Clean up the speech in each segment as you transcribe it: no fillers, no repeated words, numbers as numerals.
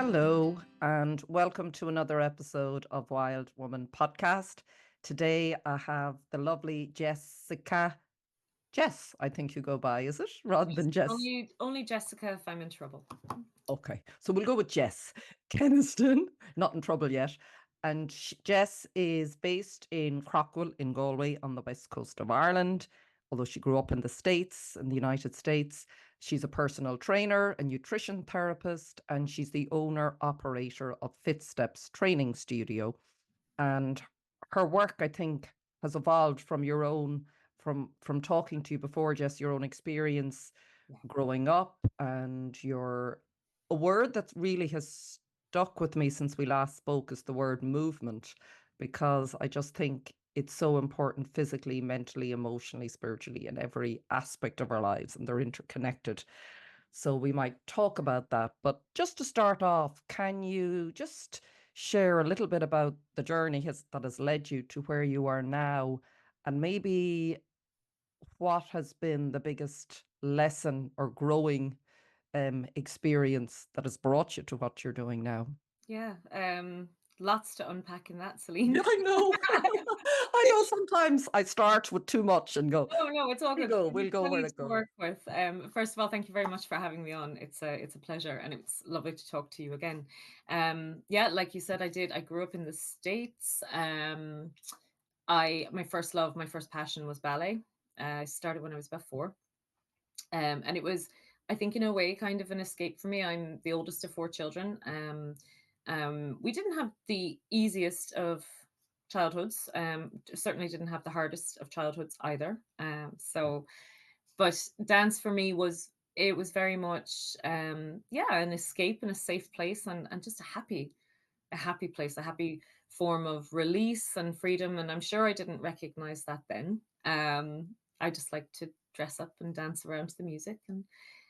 Hello, and welcome to another episode of Wild Woman Podcast. Today I have the lovely Jessica. Jess, I think you go by, is it? Rather than Jess. Only Jessica if I'm in trouble. Okay, so we'll go with Jess Keniston, not in trouble yet. And Jess is based in Craughwell in Galway on the west coast of Ireland. Although she grew up in the States, in the United States, she's a personal trainer, a nutrition therapist, and she's the owner operator of Fittsteps Training Studio. And her work, I think, has evolved from your own, from talking to you before, Jess, your own experience growing up, and your a word that really has stuck with me since we last spoke is the word movement, because I just think it's so important physically, mentally, emotionally, spiritually, in every aspect of our lives, and they're interconnected. So we might talk about that. But just to start off, can you just share a little bit about the journey that has led you to where you are now, and maybe what has been the biggest lesson or growing experience that has brought you to what you're doing now? Yeah, lots to unpack in that, Celine. Yeah, I know. I know sometimes I start with too much and go, Oh no, it's all we'll good. go, we'll go where Plenty it to goes. work with. First of all, thank you very much for having me on. It's a pleasure, and it's lovely to talk to you again. Yeah, like you said, I grew up in the States. My first love, my first passion was ballet. I started when I was about four, and it was, I think, in a way, kind of an escape for me. I'm the oldest of four children. We didn't have the easiest of childhoods. Certainly didn't have the hardest of childhoods either. But dance for me was, it was very much, yeah, an escape and a safe place, and just a happy place, a happy form of release and freedom. And I'm sure I didn't recognize that then. I just like to dress up and dance around to the music.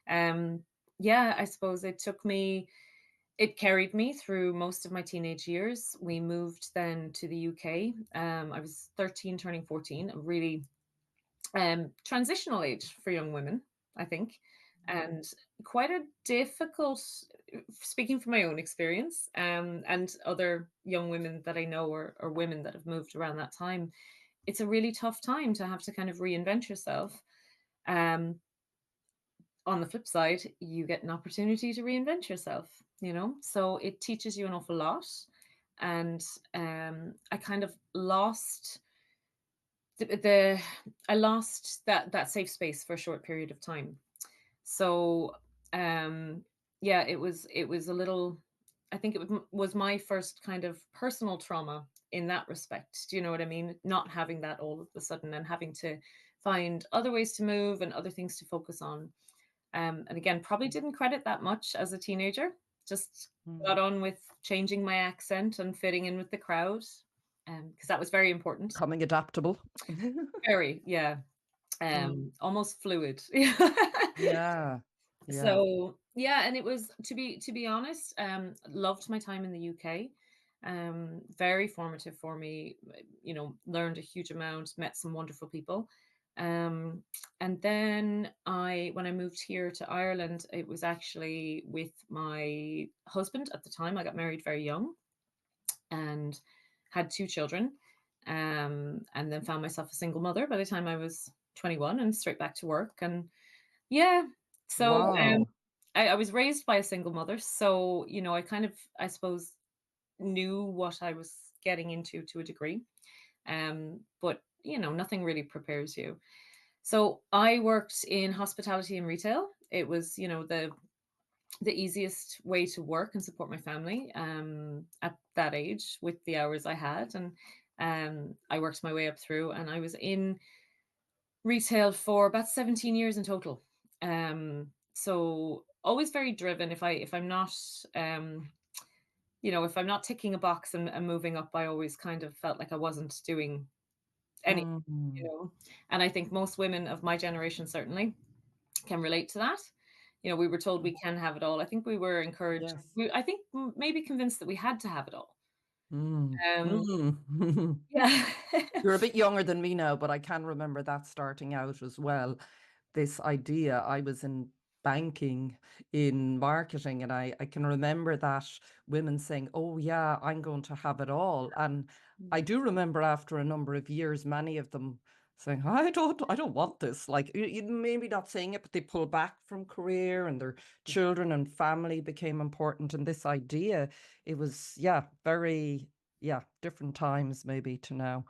And yeah, I suppose it carried me through most of my teenage years. We moved then to the UK. I was 13, turning 14, a really transitional age for young women, I think, and quite a difficult, speaking from my own experience, and other young women that I know, or women that have moved around that time. It's a really tough time to have to kind of reinvent yourself. Um, on the flip side, you get an opportunity to reinvent yourself, so it teaches you an awful lot. And I kind of lost the I lost that safe space for a short period of time. So yeah, it was a little, I think was my first kind of personal trauma in that respect. Do you know what I mean? Not having that all of a sudden, and having to find other ways to move and other things to focus on. And again, probably didn't credit that much as a teenager. Just Mm. got on with changing my accent and fitting in with the crowd, because that was very important. Becoming adaptable. Very, yeah. Mm. Almost fluid. Yeah, yeah. So yeah, and it was, to be honest, loved my time in the UK. Very formative for me. Learned a huge amount, met some wonderful people. Um, and then when I moved here to Ireland, it was actually with my husband at the time. I got married very young and had two children. And then found myself a single mother by the time I was 21, and straight back to work. And yeah, so Wow. I was raised by a single mother. So, I kind of, I suppose, knew what I was getting into to a degree. But, nothing really prepares you. So I worked in hospitality and retail. It was, the easiest way to work and support my family at that age with the hours I had. And I worked my way up through, and I was in retail for about 17 years in total. So always very driven. If I'm not, if I'm not ticking a box and moving up, I always kind of felt like I wasn't doing any, you Mm. know. And I think most women of my generation certainly can relate to that. We were told we can have it all. I think we were encouraged. Yes. I think maybe convinced that we had to have it all. Mm. Um, Mm. yeah. You're a bit younger than me now, but I can remember that starting out as well. This idea, I was in banking, in marketing, and I can remember that women saying, "Oh yeah, I'm going to have it all." And I Mm. do remember after a number of years, many of them saying, I don't want this. Like maybe not saying it, but they pull back from career and their Yeah. children and family became important. And this idea, it was, yeah, very, yeah, different times maybe to now.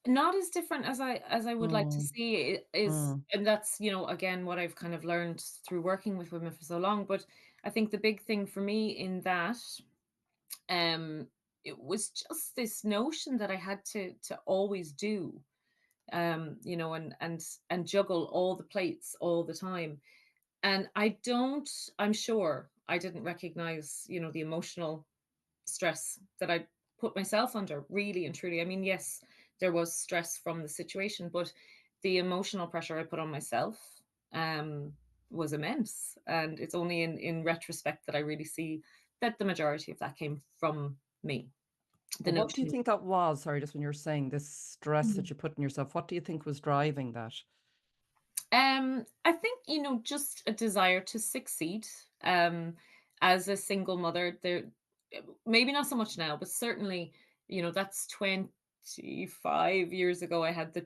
Not as different as I would like to Mm, see it is, mm, and that's, again, what I've kind of learned through working with women for so long. But I think the big thing for me in that, um, it was just this notion that I had to always do, and juggle all the plates all the time. And I'm sure I didn't recognize, the emotional stress that I put myself under, really and truly. I mean, yes, there was stress from the situation, but the emotional pressure I put on myself um, was immense. And it's only in retrospect that I really see that the majority of that came from me. The What do you notion. think that was? Sorry, just when you're saying this stress that you put on yourself, what do you think was driving that? I think, just a desire to succeed. As a single mother, maybe not so much now, but certainly, that's 25 years ago. I had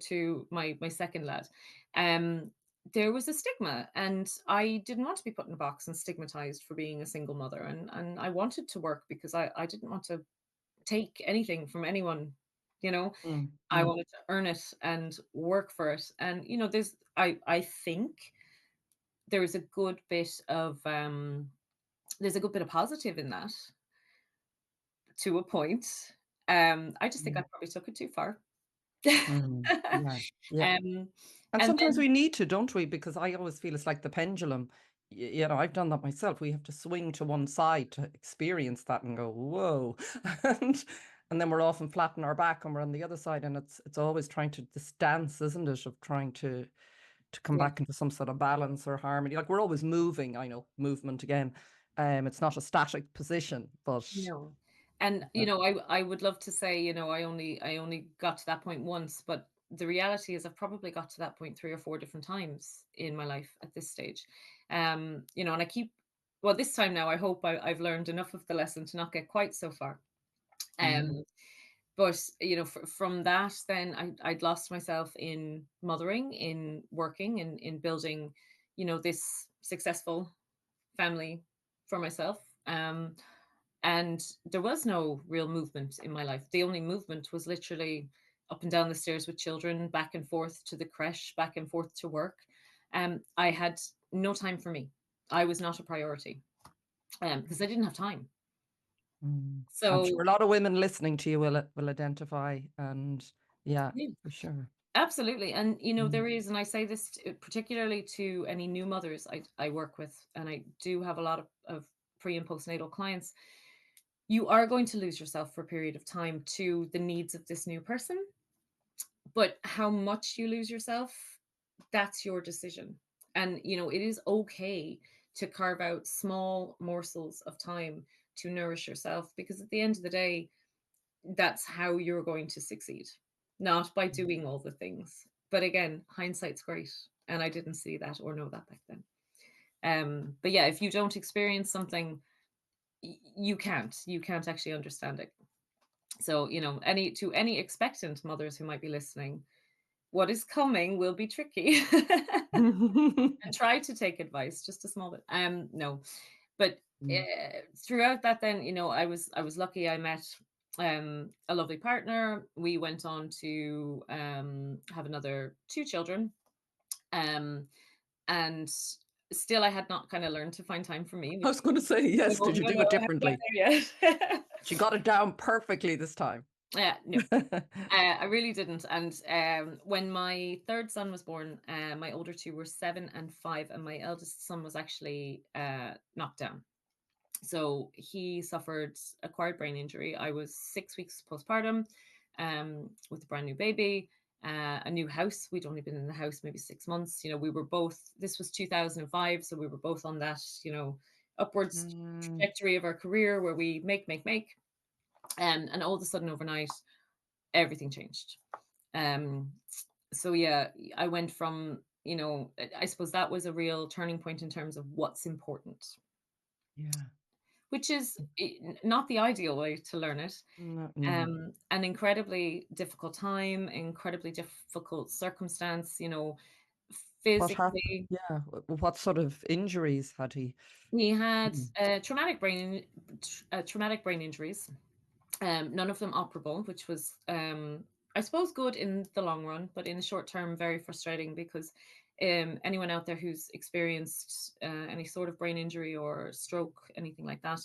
my second lad. Um, there was a stigma, and I didn't want to be put in a box and stigmatized for being a single mother. And I wanted to work because I didn't want to take anything from anyone, you know. Mm, I mm, wanted to earn it and work for it. And I think there is a good bit of there's a good bit of positive in that, to a point. I just think I mm, probably took it too far. yeah, yeah. um And and sometimes then we need to, don't we? Because I always feel it's like the pendulum. I've done that myself. We have to swing to one side to experience that and go, whoa. And and then we're often flat on our back and we're on the other side. And it's always trying to this dance, isn't it, of trying to come yeah, back into some sort of balance or harmony. Like we're always moving, I know, movement again. It's not a static position, but no. And yeah. I would love to say, I only got to that point once, but the reality is I've probably got to that point three or four different times in my life at this stage. And I keep, well, this time now I hope I've learned enough of the lesson to not get quite so far. Mm, Um, but from that, then I'd lost myself in mothering, in working, in building, this successful family for myself. And there was no real movement in my life. The only movement was literally up and down the stairs with children, back and forth to the creche, back and forth to work. I had no time for me. I was not a priority, because I didn't have time. mm. I'm sure So a lot of women listening to you will identify, and yeah, yeah, for sure. absolutely. And Mm. there is, and I say this particularly to any new mothers I work with, and I do have a lot of pre and postnatal clients. You are going to lose yourself for a period of time to the needs of this new person, but how much you lose yourself, that's your decision. And it is okay to carve out small morsels of time to nourish yourself, because at the end of the day, that's how you're going to succeed, not by doing all the things. But again, hindsight's great, and I didn't see that or know that back then. But yeah, if you don't experience something, you can't actually understand it. So, any expectant mothers who might be listening, what is coming will be tricky. And try to take advice just a small bit. No, but Mm. throughout that, then I was lucky. I met a lovely partner. We went on to have another two children, um, and still I had not kind of learned to find time for me. I Which, was going to say, yes, no, did you no, do no, it I haven't got differently? there yet. She got it down perfectly this time. No, I really didn't. And when my third son was born, my older two were 7 and 5, and my eldest son was actually knocked down. So he suffered acquired brain injury. I was 6 weeks postpartum, with a brand new baby, a new house. We'd only been in the house maybe 6 months. We were both, this was 2005. So we were both on that, upwards Mm. trajectory of our career where we make. And all of a sudden overnight, everything changed. Um, so yeah, I went from, I suppose that was a real turning point in terms of what's important, Yeah. which is not the ideal way to learn it. No, no. An incredibly difficult time, incredibly difficult circumstance, What happened? physically. Yeah. What sort of injuries had he? He had Mm. traumatic brain injuries. None of them operable, which was, I suppose, good in the long run, but in the short term, very frustrating because anyone out there who's experienced any sort of brain injury or stroke, anything like that,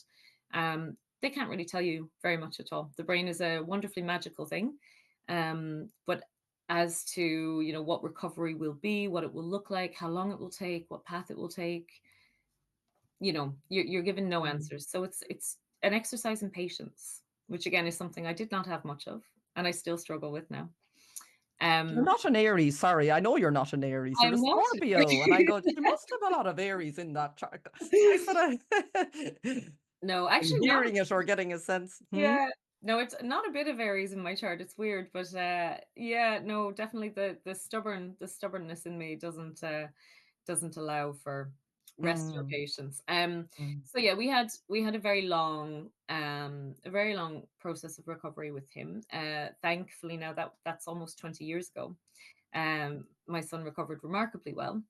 they can't really tell you very much at all. The brain is a wonderfully magical thing, but as to what recovery will be, what it will look like, how long it will take, what path it will take, you're given no Mm. answers. So it's an exercise in patience, which again is something I did not have much of, and I still struggle with now. You're Um, not an Aries. Sorry, I know you're not an Aries. You're a I'm not. Scorpio, and I go, she must have a lot of Aries in that chart. I sort of No, I'm actually not. hearing it or getting a sense. Hmm? Yeah. No, it's not a bit of Aries in my chart. It's weird, but yeah, no, definitely the stubbornness in me doesn't allow for rest or Mm, patience. mm, So yeah, we had a very long process of recovery with him. Thankfully now that's almost 20 years ago. My son recovered remarkably well.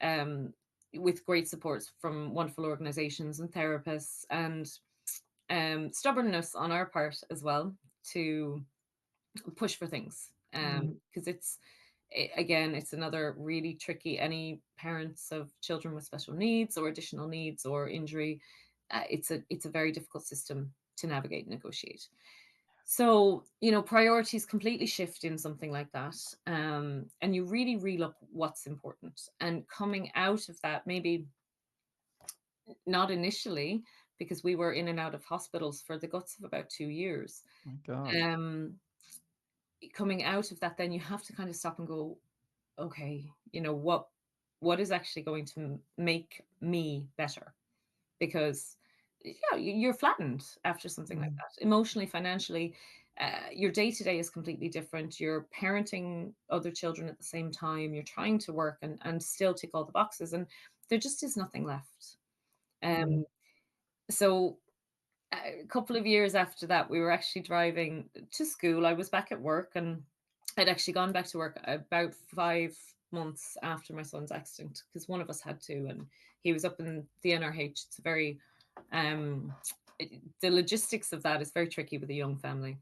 Um, with great support from wonderful organizations and therapists, and stubbornness on our part as well to push for things, mm. because again, it's another really tricky. Any parents of children with special needs or additional needs or injury, it's a very difficult system to navigate and negotiate. So priorities completely shift in something like that, and you really relook what's important. And coming out of that, maybe not initially, because we were in and out of hospitals for the guts of about 2 years. My God. Um, coming out of that, then you have to kind of stop and go, okay, what is actually going to make me better? Because yeah, you're flattened after something like Mm, that, emotionally, financially. Your day to day is completely different. You're parenting other children at the same time. You're trying to work and still tick all the boxes, and there just is nothing left. mm. Um, so a couple of years after that, we were actually driving to school. I was back at work, and I'd actually gone back to work about 5 months after my son's accident because one of us had to, and he was up in the NRH. It's a very, the logistics of that is very tricky with a young family.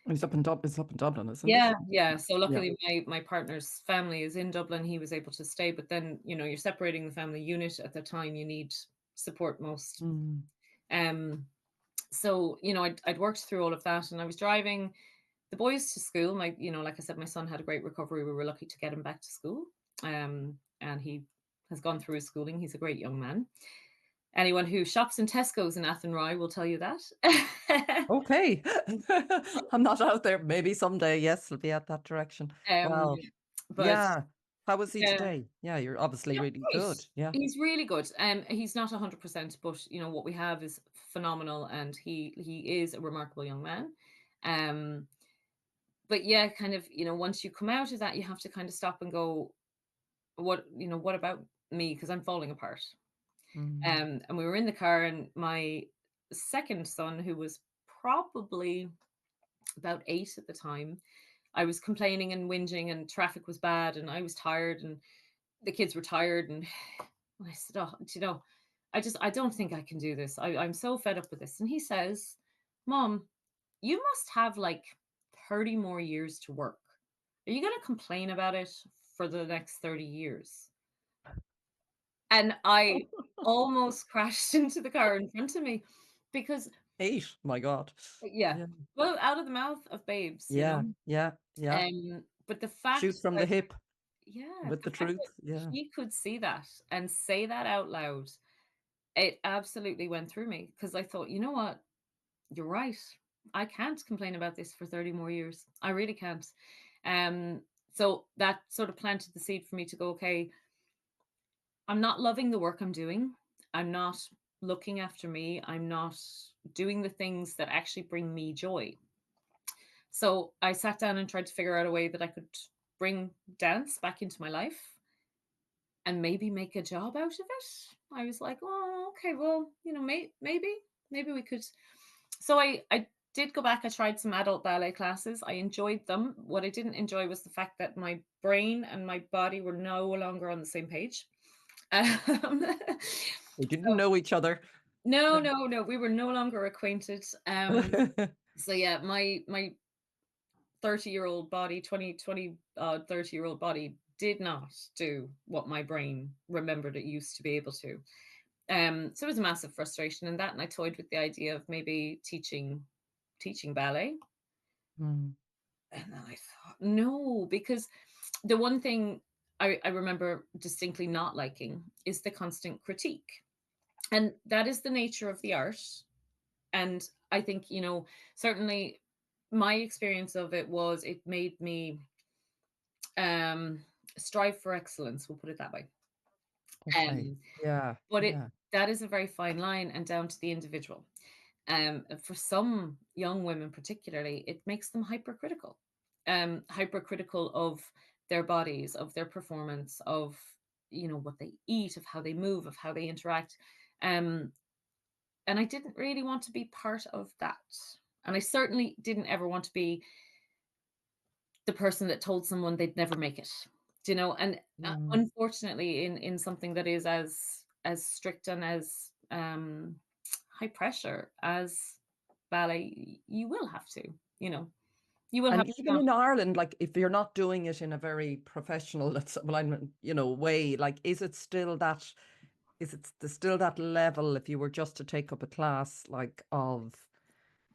It's up in Dublin, isn't it? Yeah, yeah. So Yeah. luckily, my partner's family is in Dublin. He was able to stay, but then you're separating the family unit at the time. You need support most. Mm, Um, so I'd worked through all of that, and I was driving the boys to school. Like I said, my son had a great recovery. We were lucky to get him back to school, and he has gone through his schooling. He's a great young man. Anyone who shops in Tesco's in Athenry will tell you that. okay. I'm not out there. Maybe someday, yes, it'll be at that direction. um, Wow. but Yeah. How is he yeah, today? Yeah, you're obviously yeah, really great. good. Yeah. He's really good. He's not 100%, but what we have is phenomenal, and he is a remarkable young man. Um, but yeah, kind of, once you come out of that, you have to kind of stop and go, what about me? Because I'm falling apart. Mm, And we were in the car, and my second son, who was probably about 8 at the time, I was complaining and whinging, and traffic was bad, and I was tired, and the kids were tired, and I said, "Oh, I don't think I can do this. I'm so fed up with this." And he says, "Mom, you must have like 30 more years to work. Are you going to complain about it for the next 30 years?" And I almost crashed into the car in front of me because, 8. My God. yeah, Yeah. well, out of the mouth of babes, Yeah. Yeah. Yeah. But the Shoot fact from the that, hip yeah, with the the fact that truth. Yeah. he could see that and say that out loud, it absolutely went through me because I thought, you know what? You're right. I can't complain about this for 30 more years. I really can't. Um, so that sort of planted the seed for me to go, okay, I'm not loving the work I'm doing. I'm not looking after me. I'm not doing the things that actually bring me joy. So I sat down and tried to figure out a way that I could bring dance back into my life. and maybe make a job out of it. I was like, oh, okay, well, maybe we could. So I did go back. I tried some adult ballet classes. I enjoyed them. What I didn't enjoy was the fact that my brain and my body were no longer on the same page. Um, We didn't so know each other. no, Yeah. no, no, we were no longer acquainted. So yeah, my 30-year-old body, 30-year-old body did not do what my brain remembered it used to be able to. So it was a massive frustration in that, and I toyed with the idea of maybe teaching ballet. Mm, And then I thought, no, because the one thing I remember distinctly not liking is the constant critique. And that is the nature of the art. And I think, certainly my experience of it was it made me um strive for excellence, we'll put it that way. okay. Um, Yeah. but Yeah. that is a very fine line and down to the individual. For some young women, particularly, it makes them hypercritical, hypercritical of their bodies, of their performance, of what they eat, of how they move, of how they interact. Um, and I didn't really want to be part of that. And I certainly didn't ever want to be the person that told someone they'd never make it. And Mm. unfortunately, in something that is as strict and as high pressure as ballet, you will have to, you know, you will have And to even go. in Ireland, like if you're not doing it in a very professional, well, way, like is it still that level if you were just to take up a class like of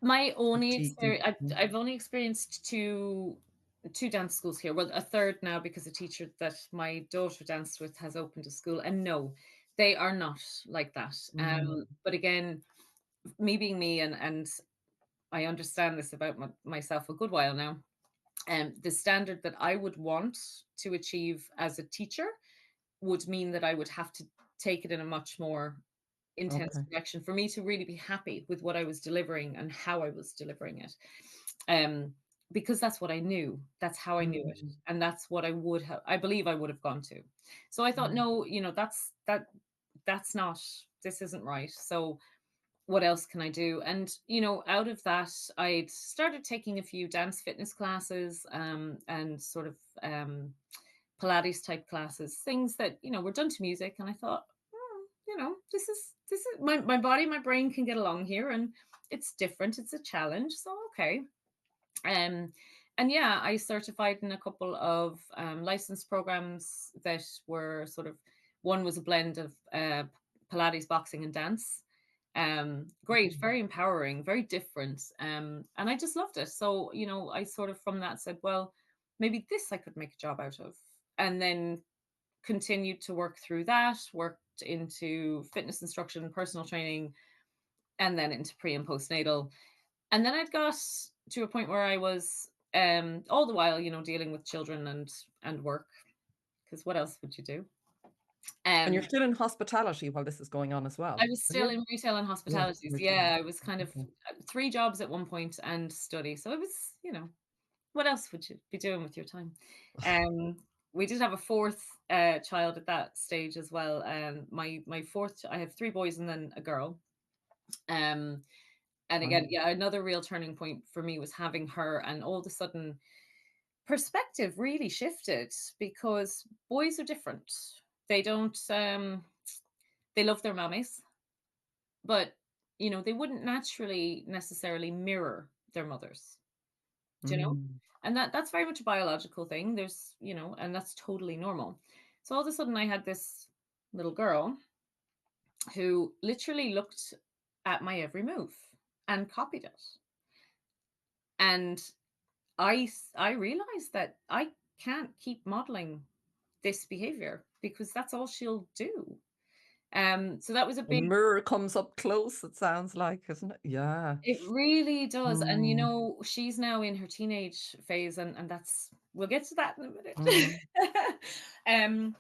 My only critique and experience, I've only experienced two dance schools here. Well, a third now because a teacher that my daughter danced with has opened a school, and no, they are not like that. mm, But again, me being me, and I understand this about myself a good while now. The standard that I would want to achieve as a teacher would mean that I would have to take it in a much more intense okay. direction for me to really be happy with what I was delivering and how I was delivering it. Um, because that's what I knew. That's how I knew it. Mm, And that's what I believe I would have gone to. So I thought, mm. no, that's not, this isn't right. So what else can I do? And, out of that, I'd started taking a few dance fitness classes, and sort of Pilates type classes, things that, were done to music. And I thought, this is my body, my brain can get along here, and it's different. It's a challenge. So, okay. Um, and yeah, I certified in a couple of license programs that were sort of, one was a blend of Pilates, boxing, and dance. Great, very empowering, very different. And I just loved it. So, I sort of from that said, well, maybe this I could make a job out of. And then continued to work through that, worked into fitness instruction, personal training, and then into pre and postnatal. And then I'd got to a point where I was all the while, dealing with children and work, because what else would you do? And you're Um still in hospitality while this is going on as I well, was are still you? in retail and Yeah, hospitalities. retail. Yeah, I was kind of Okay. three jobs at one point and study. So it was, what else would you be doing with your time? Um, we did have a fourth child at that stage as well. My fourth, I have three boys and then a girl. Um, and Wow. again, yeah, another real turning point for me was having her, and all of a sudden perspective really shifted because boys are different. They don't they love their mummies, but they wouldn't naturally necessarily mirror their mothers. Do you know? Mm. And that's very much a biological thing. There's, and that's totally normal. So all of a sudden I had this little girl who literally looked at my every move and copied it. And I realized that I can't keep modeling this behavior because that's all she'll do. So that was a The big. mirror comes up close, it sounds like, isn't it? Yeah. It really does. And Mm, she's now in her teenage phase, and that's, we'll get to that in a mm, minute. um,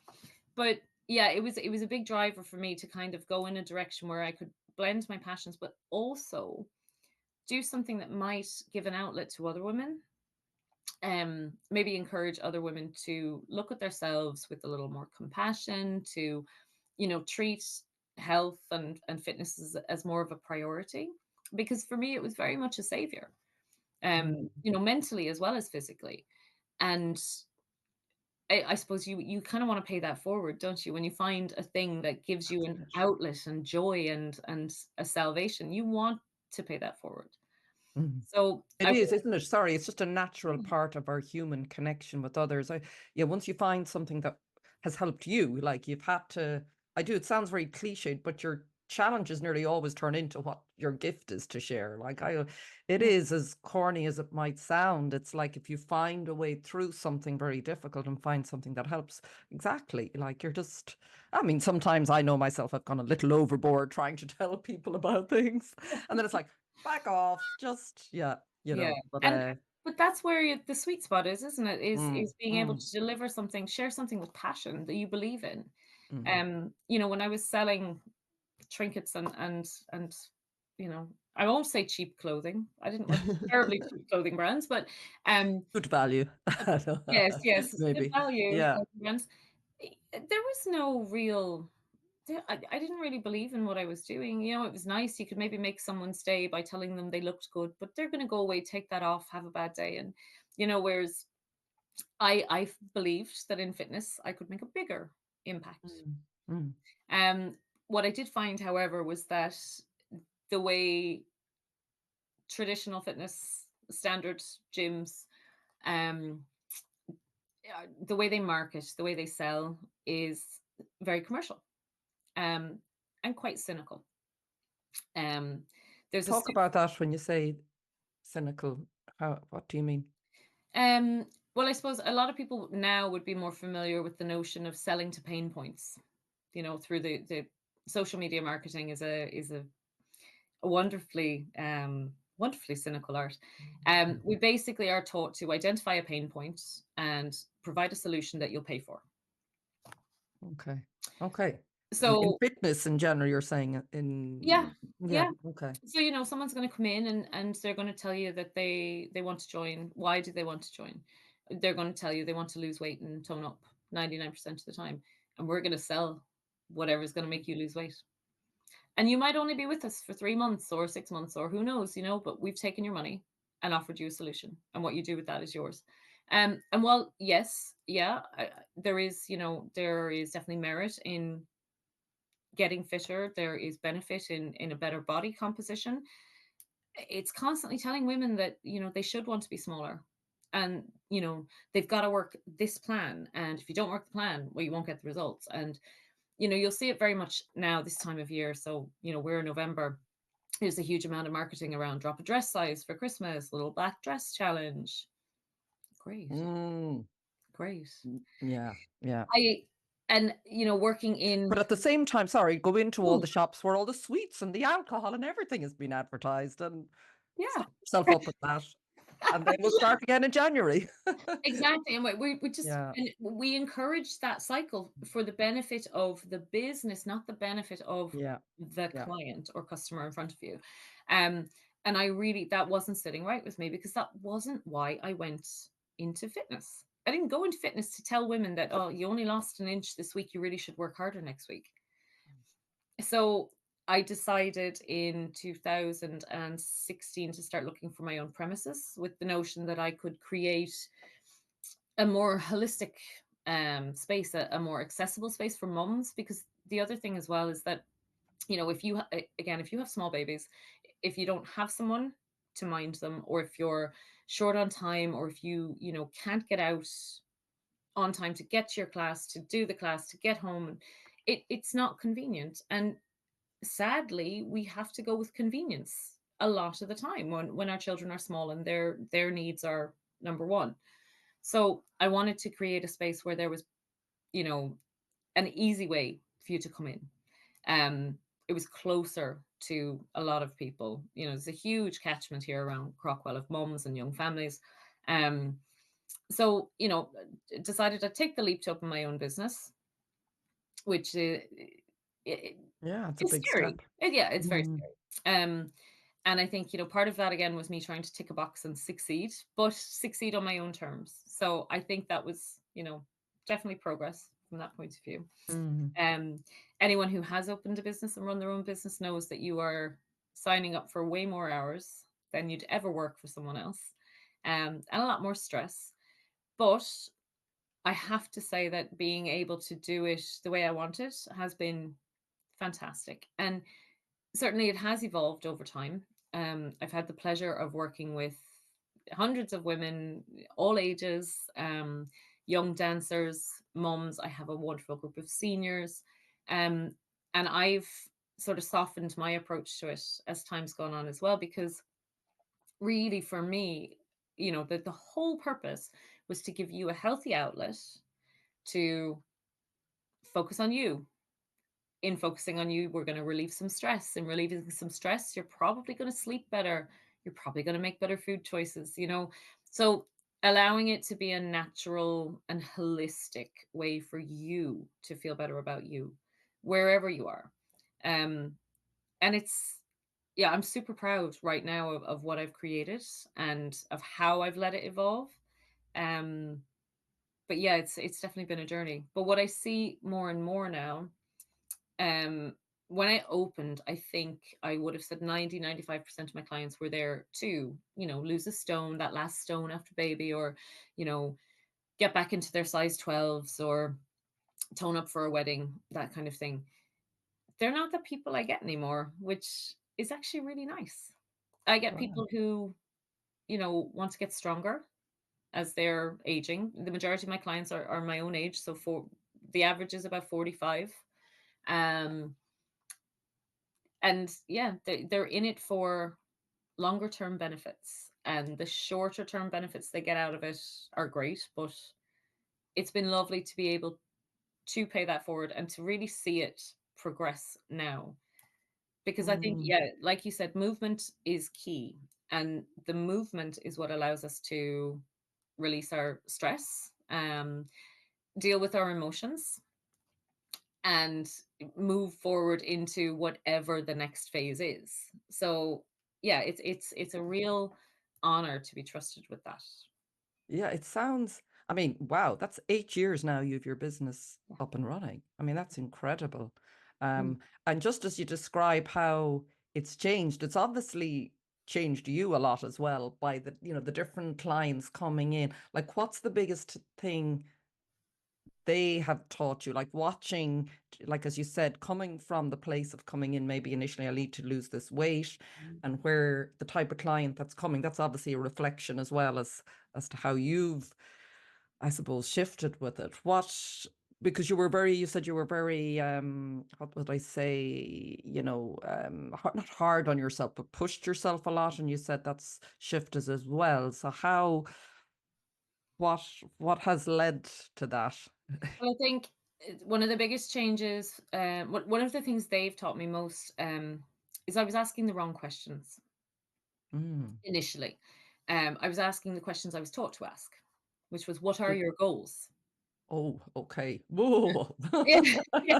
but yeah, it was a big driver for me to kind of go in a direction where I could blend my passions, but also do something that might give an outlet to other women. maybe encourage other women to look at themselves with a little more compassion, to, treat health and fitness as more of a priority. Because for me, it was very much a savior, Mm. mentally as well as physically. And I suppose you kind of want to pay that forward, don't you? When you find a thing that gives you That's an it. outlet and joy and a salvation, you want to pay that forward. Mhm. So It I is, isn't it? Sorry, it's just a natural part of our human connection with others. Yeah, once you find something that has helped you, like you've had to, it sounds very cliched, but your challenges nearly always turn into what your gift is to share. It Mm, is as corny as it might sound. It's like if you find a way through something very difficult and find something that helps, exactly. Like you're just, I mean, sometimes I know myself, I've gone a little overboard trying to tell people about things. And then it's like, back off, just, yeah. yeah, But and but that's where the sweet spot is, isn't it? Is mm, being able mm, to deliver something, share something with passion that you believe in. mm. When I was selling trinkets and I won't say cheap clothing. I didn't work with terribly cheap clothing brands, but um, Good value. yes, good Maybe. value Yeah. clothing brands. There was no real. I didn't really believe in what I was doing. It was nice. You could maybe make someone stay by telling them they looked good, but they're going to go away, take that off, have a bad day, and whereas I believed that in fitness I could make a bigger impact. Mm, mm, Um, what I did find, however, was that the way traditional fitness standard gyms, um, the way they market, the way they sell is very commercial, um, and quite cynical. Um, there's a Talk about that when you say cynical. What do you mean? um, well, I suppose a lot of people now would be more familiar with the notion of selling to pain points. Through the social media marketing is a wonderfully cynical art. We basically are taught to identify a pain point and provide a solution that you'll pay for. Okay. Okay. In So fitness in general, you're saying yeah, yeah, yeah. okay. So someone's going to come in and they're going to tell you that they want to join. Why do they want to join? They're going to tell you they want to lose weight and tone up 99% of the time, and we're going to sell whatever's going to make you lose weight. And you might only be with us for 3 months or 6 months or who knows, but we've taken your money and offered you a solution. And what you do with that is yours. And while, yes, yeah, there is definitely merit in getting fitter. There is benefit in a better body composition. It's constantly telling women that, they should want to be smaller. And, they've got to work this plan. And if you don't work the plan, well, you won't get the results. And you'll see it very much now this time of year. So, we're in November. There's a huge amount of marketing around drop a dress size for Christmas, little black dress challenge. Great, Mm, great. yeah, yeah. I and working in But at the same time, sorry, go into all Ooh, the shops where all the sweets and the alcohol and everything has been advertised and yeah. sign yourself up with that. And then we'll start again in January. Exactly, and we just Yeah, and we encourage that cycle for the benefit of the business, not the benefit of yeah, the yeah. client or customer in front of you. Um, and I really that wasn't sitting right with me because that wasn't why I went into fitness. I didn't go into fitness to tell women that, oh, you only lost an inch this week, you really should work harder next week. So I decided in 2016 to start looking for my own premises with the notion that I could create a more holistic space, a more accessible space for mums. Because the other thing as well is that, if you, again, if you have small babies, if you don't have someone to mind them, or if you're short on time, or if you can't get out on time to get to your class, to do the class, to get home, it's not convenient. And sadly, we have to go with convenience a lot of the time when our children are small and their needs are number one. So I wanted to create a space where there was, you know, an easy way for you to come in. It was closer to a lot of people. There's a huge catchment here around Craughwell of mums and young families. Um, so decided I'd take the leap to open my own business, which it, Yeah, it's a it's big scary. step. Yeah, it's very Mm, scary. And I think, part of that again was me trying to tick a box and succeed, but succeed on my own terms. So I think that was, definitely progress from that point of view. Mm. Um, Anyone who has opened a business and run their own business knows that you are signing up for way more hours than you'd ever work for someone else, and a lot more stress. But I have to say that being able to do it the way I want it has been fantastic. And certainly it has evolved over time. I've had the pleasure of working with hundreds of women, all ages, young dancers, mums. I have a wonderful group of seniors. Um, and I've sort of softened my approach to it as time's gone on as well, because really for me, the whole purpose was to give you a healthy outlet to focus on you. In focusing on you, we're going to relieve some stress. In relieving some stress, you're probably going to sleep better. You're probably going to make better food choices. So allowing it to be a natural and holistic way for you to feel better about you, wherever you are. Um, and yeah, I'm super proud right now of what I've created and of how I've let it evolve. Um, but yeah, it's definitely been a journey. But what I see more and more now, um, when I opened, I think I would have said 95% of my clients were there to, lose a stone, that last stone after baby, or, you know, get back into their size 12s or tone up for a wedding, that kind of thing. They're not the people I get anymore, which is actually really nice. I get Wow. people who, want to get stronger as they're aging. The majority of my clients are my own age. So the average is about 45. Um, and yeah, they're in it for longer term benefits, and the shorter term benefits they get out of it are great, but it's been lovely to be able to pay that forward and to really see it progress now, because I think, Mm. yeah, like you said, movement is key, and the movement is what allows us to release our stress, deal with our emotions, and move forward into whatever the next phase is. So yeah, it's a real honor to be trusted with that. Yeah, it sounds, I mean, wow, that's 8 years now you've your business Yeah. up and running. I mean, that's incredible. Mm. And just as you describe how it's changed, it's obviously changed you a lot as well by the different clients coming in. Like, what's the biggest thing they have taught you, like watching, like as you said, coming from the place of coming in, maybe initially I need to lose this weight, and where the type of client that's coming, that's obviously a reflection as well as to how you've, I suppose, shifted with it. Because you said you were very, what would I say, not hard on yourself, but pushed yourself a lot, and you said that's shifted as well. So what what has led to that? Well, I think one of the biggest changes, one of the things they've taught me most, is I was asking the wrong questions Mm. initially. I was asking the questions I was taught to ask, which was, "What are Which, your goals?" oh, okay. Whoa. Yeah, yeah.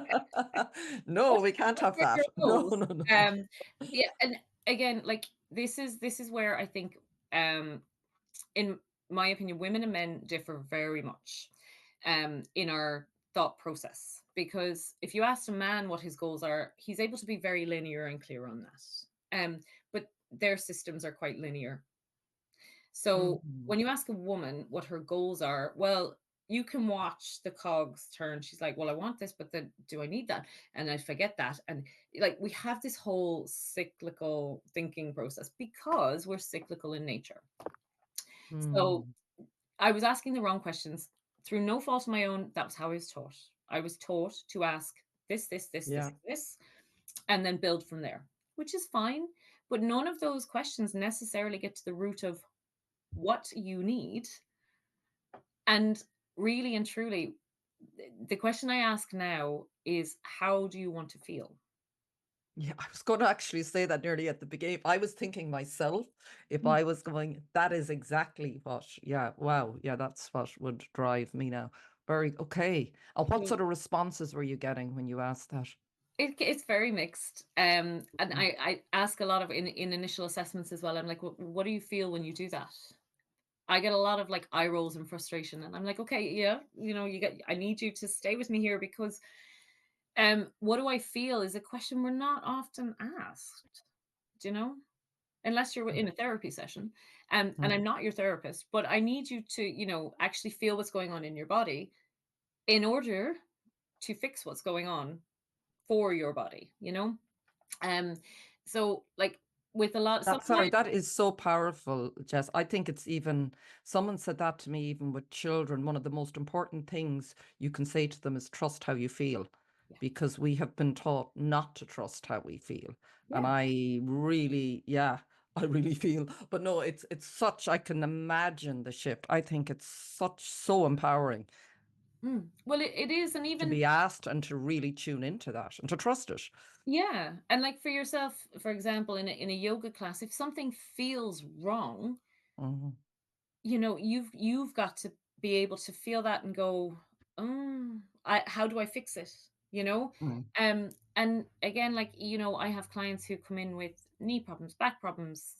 No, we can't have What are that. your No, goals? no, no. Yeah, and again, like this is where I think, in my opinion, women and men differ very much, in our thought process. Because if you ask a man what his goals are, he's able to be very linear and clear on that. But their systems are quite linear. So Mhm. when you ask a woman what her goals are, well, you can watch the cogs turn. She's like, well, I want this, but then do I need that? And I forget that. And like we have this whole cyclical thinking process because we're cyclical in nature. So Mm. I was asking the wrong questions through no fault of my own. That was how I was taught. I was taught to ask Yeah. this, and then build from there, which is fine. But none of those questions necessarily get to the root of what you need. And really and truly, the question I ask now is, how do you want to feel? Yeah, I was going to actually say that nearly at the beginning. I was thinking myself, if Mm. I was going, that is exactly what, yeah, wow, yeah, that's what would drive me now. Very okay. And what So sort of responses were you getting when you asked that? It's very mixed. And I ask a lot of in initial assessments as well. I'm like, what do you feel when you do that? I get a lot of like eye rolls and frustration, and I'm like, okay, yeah, I need you to stay with me here because what do I feel is a question we're not often asked, do you know? Unless you're in a therapy session. And I'm Mm. not your therapist, but I need you to, actually feel what's going on in your body in order to fix what's going on for your body, you know? Um, so like with a lot, some That, sorry, clients, that is so powerful, Jess. I think it's even, someone said that to me, even with children, one of the most important things you can say to them is trust how you feel, yeah, because we have been taught not to trust how we feel. And yeah. I really, yeah, I really feel, but no, it's such, I can imagine the shift. I think it's so empowering Well, it is, and to even be asked and to really tune into that and to trust it. yeah, and like for yourself, for example, in a yoga class, if something feels wrong, Mhm. you've got to be able to feel that and go, how do I fix it? You know? Mm. And again, like, I have clients who come in with knee problems, back problems,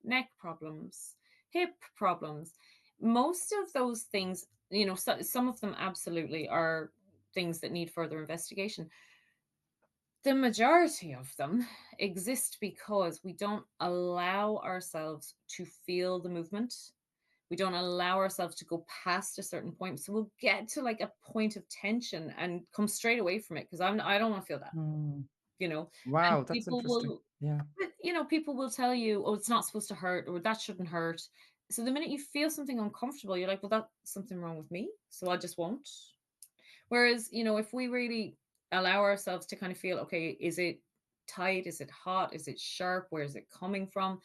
neck problems, hip problems. Most of those things, some of them absolutely are things that need further investigation. The majority of them exist because we don't allow ourselves to feel the movement. We don't allow ourselves to go past a certain point. So we'll get to like a point of tension and come straight away from it because I don't want to feel that, Mm. you know. And Wow, that's interesting. Yeah. people will tell you, oh, it's not supposed to hurt or that shouldn't hurt. So the minute you feel something uncomfortable, you're like, well, that's something wrong with me. So I just won't. Whereas, if we really allow ourselves to kind of feel, okay, is it tight? Is it hot? Is it sharp? Where is it coming from?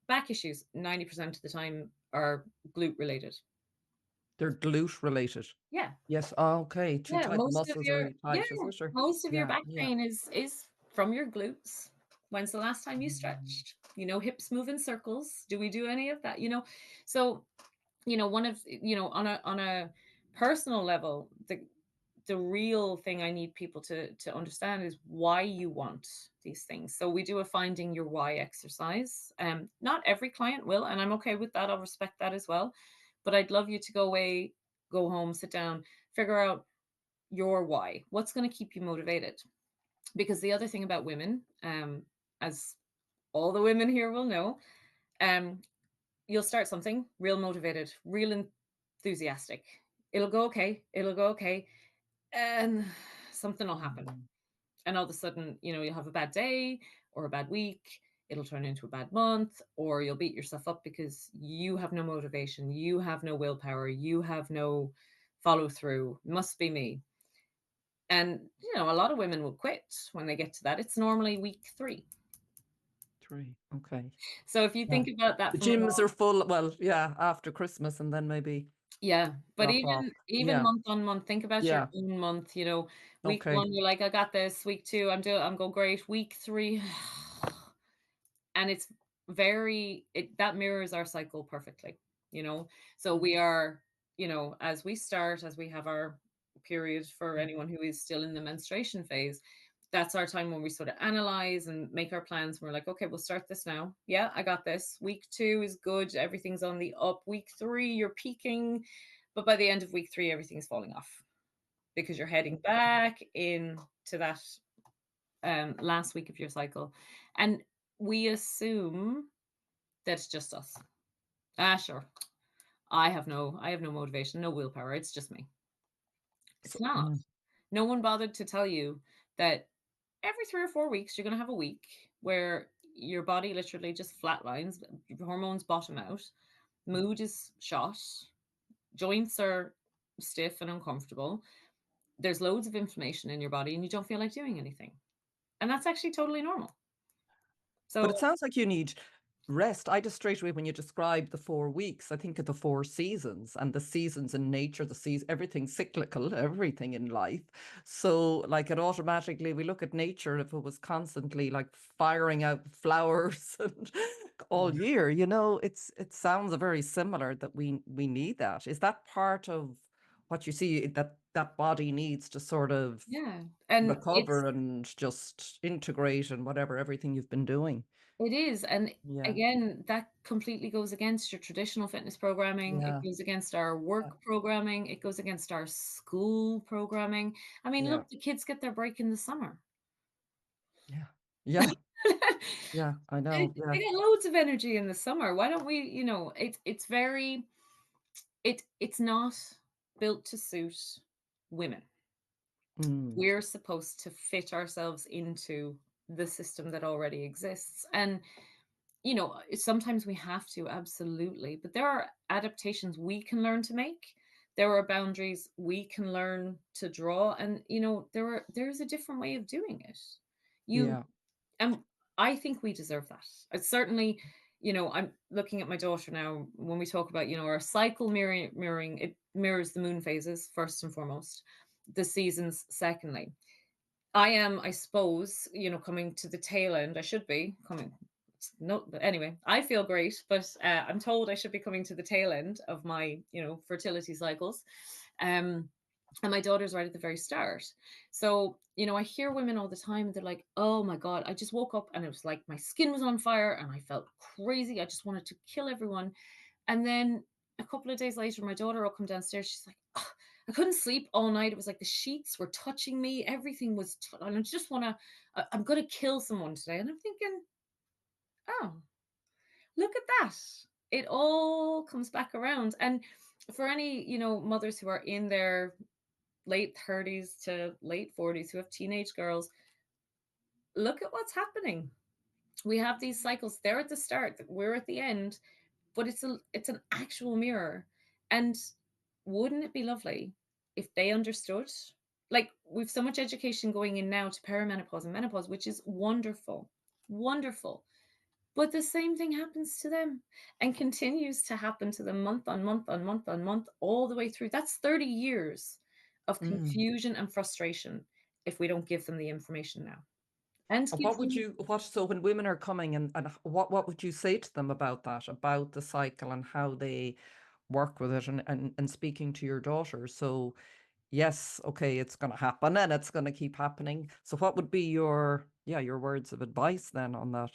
Back issues 90% of the time are glute related. They're glute related. Yeah. Yes. Oh, okay. Too Yeah. tight. The muscles are really Yeah, tight, is it? Or most of your yeah, back yeah. pain is from your glutes. When's the last time you Mm. stretched? Hips move in circles. Do we do any of that? So, one of, on a personal level, the real thing I need people to understand is why you want these things. So we do a finding your why exercise. Not every client will, and I'm okay with that. I'll respect that as well. But I'd love you to go away, go home, sit down, figure out your why. What's going to keep you motivated? Because the other thing about women, as all the women here will know, um, you'll start something real motivated, real enthusiastic. It'll go okay. It'll go okay, and something will happen. Mm. And all of a sudden, you'll have a bad day or a bad week. It'll turn into a bad month, or you'll beat yourself up because you have no motivation, you have no willpower, you have no follow through. Must be me. And a lot of women will quit when they get to that. It's normally week 3. 3. Okay. So if you Yeah. think about that The from a gyms are full. Well, yeah, after Christmas and then maybe yeah, but drop off. even Yeah. month on month, think about your Yeah. own month. Week Okay. 1, you're like, I got this. Week 2, I'm going great. Week 3, and it's that mirrors our cycle perfectly. you know so we are, as we start, as we have our period, for anyone who is still in the menstruation phase, that's our time when we sort of analyze and make our plans. We're like, okay, we'll start this now. Yeah, I got this. Week 2 is good, everything's on the up. Week 3, you're peaking, but by the end of week 3, everything's falling off because you're heading back into that last week of your cycle. And we assume that's just us. Sure. I have no motivation, no willpower. It's just me. It's So, not. No one bothered to tell you that every 3 or 4 weeks you're going to have a week where your body literally just flatlines, your hormones bottom out, mood is shot, joints are stiff and uncomfortable. There's loads of inflammation in your body and you don't feel like doing anything. And that's actually totally normal. but So it sounds like you need rest. I just straight away, when you describe the 4 weeks, I think of the 4 seasons, and the seasons in nature, the season, everything's cyclical, everything in life. So, like, it automatically, we look at nature, if it was constantly like firing out flowers and all year, it sounds very similar that we need that. Is that part of what you see, that that body needs to sort of Yeah. And recover and just integrate and whatever, everything you've been doing. it is, and Yeah, again, that completely goes against your traditional fitness programming. It yeah, goes against our work yeah, programming. It goes against our school programming. I mean, yeah, look, the kids get their break in the summer. yeah, yeah, yeah, I They know, yeah. they get loads of energy in the summer. Why don't we, it's very it's not built to suit women. Mm, We're supposed to fit ourselves into the system that already exists. And sometimes we have to, absolutely, but there are adaptations we can learn to make. There are boundaries we can learn to draw, and there's a different way of doing it. You yeah, and I think we deserve that. I certainly, I'm looking at my daughter now. When we talk about, our cycle mirroring, it mirrors the moon phases first and foremost, the seasons secondly. I am, I suppose, coming to the tail end. I should be coming. No, but anyway, I feel great, but I'm told I should be coming to the tail end of my, fertility cycles. Um, and my daughter's right at the very start. So, I hear women all the time, they're like, oh my God, I just woke up and it was like my skin was on fire and I felt crazy. I just wanted to kill everyone. And then a couple of days later, my daughter will come downstairs. She's like, "Ugh, I couldn't sleep all night. It was like the sheets were touching me. Everything was, and I just want to, I'm going to kill someone today." And I'm thinking, oh, look at that. It all comes back around. And for any, mothers who are in their late 30s to late 40s who have teenage girls, look at what's happening. We have these cycles. They're at the start, we're at the end, but it's an actual mirror. And wouldn't it be lovely if they understood? Like, we've so much education going in now to perimenopause and menopause, which is wonderful, wonderful. But the same thing happens to them and continues to happen to them month on month on month on month, all the way through. That's 30 years of mm. confusion and frustration if we don't give them the information now. And And give them, so when women are coming and what would you say to them about that, about the cycle and how they work with it and speaking to your daughter? So yes, okay, it's going to happen and it's going to keep happening. So what would be your words of advice then on how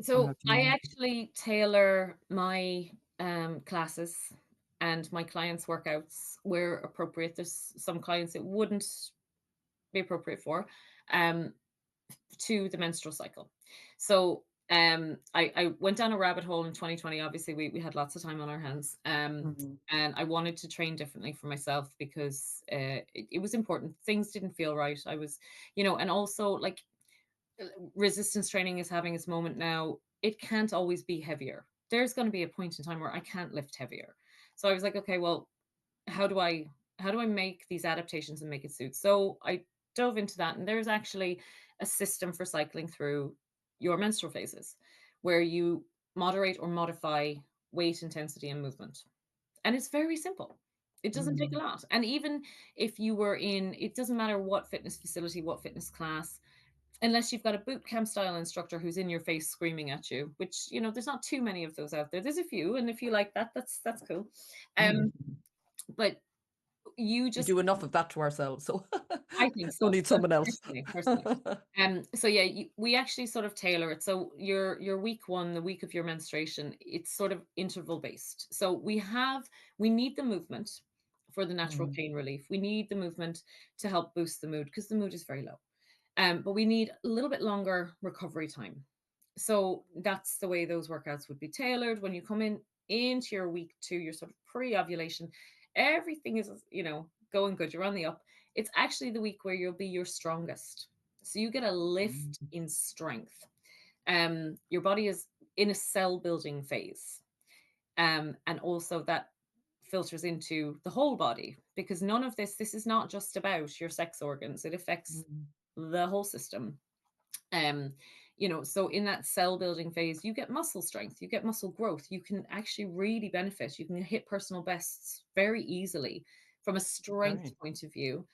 so to I manage it? actually tailor my classes and my clients' workouts where appropriate. There's some clients it wouldn't be appropriate for. Um, to the menstrual cycle. So I went down a rabbit hole in 2020. Obviously, we had lots of time on our hands. Mhm. And I wanted to train differently for myself because it was important. Things didn't feel right. I was, and also like resistance training is having its moment now. It can't always be heavier. There's going to be a point in time where I can't lift heavier. So I was like, okay, well, how do I make these adaptations and make it suit? So I dove into that, and there's actually a system for cycling through your menstrual phases where you moderate or modify weight, intensity, and movement. And it's very simple. It doesn't take a Mm. lot. And even if you were in, it doesn't matter what fitness facility, what fitness class, unless you've got a boot camp style instructor who's in your face screaming at you, which, there's not too many of those out there. There's a few, and if you like that, that's cool. Um, but you We just, do enough of that to ourselves, so I think don't so. need someone else. Personally. So yeah, we actually sort of tailor it. So your week one, the week of your menstruation, it's sort of interval based. So we need the movement for the natural Mm, pain relief. We need the movement to help boost the mood because the mood is very low. But we need a little bit longer recovery time. So that's the way those workouts would be tailored. When you come into your week two, your sort of pre-ovulation, everything is, going good. You're on the up. It's actually the week where you'll be your strongest. So you get a lift mm, in strength. Your body is in a cell building phase. And also that filters into the whole body because none of this is not just about your sex organs. It affects mm, the whole system. um so in that cell building phase you get muscle strength, you get muscle growth, you can actually really benefit, you can hit personal bests very easily from a strength okay. point of view.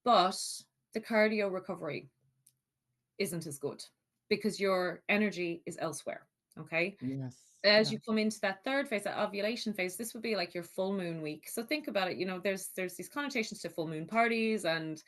But the cardio recovery isn't as good because your energy is elsewhere. Okay. Yes. As Yeah. you come into that third phase, that ovulation phase, this would be like your full moon week. So think about it, there's these connotations to full moon parties and,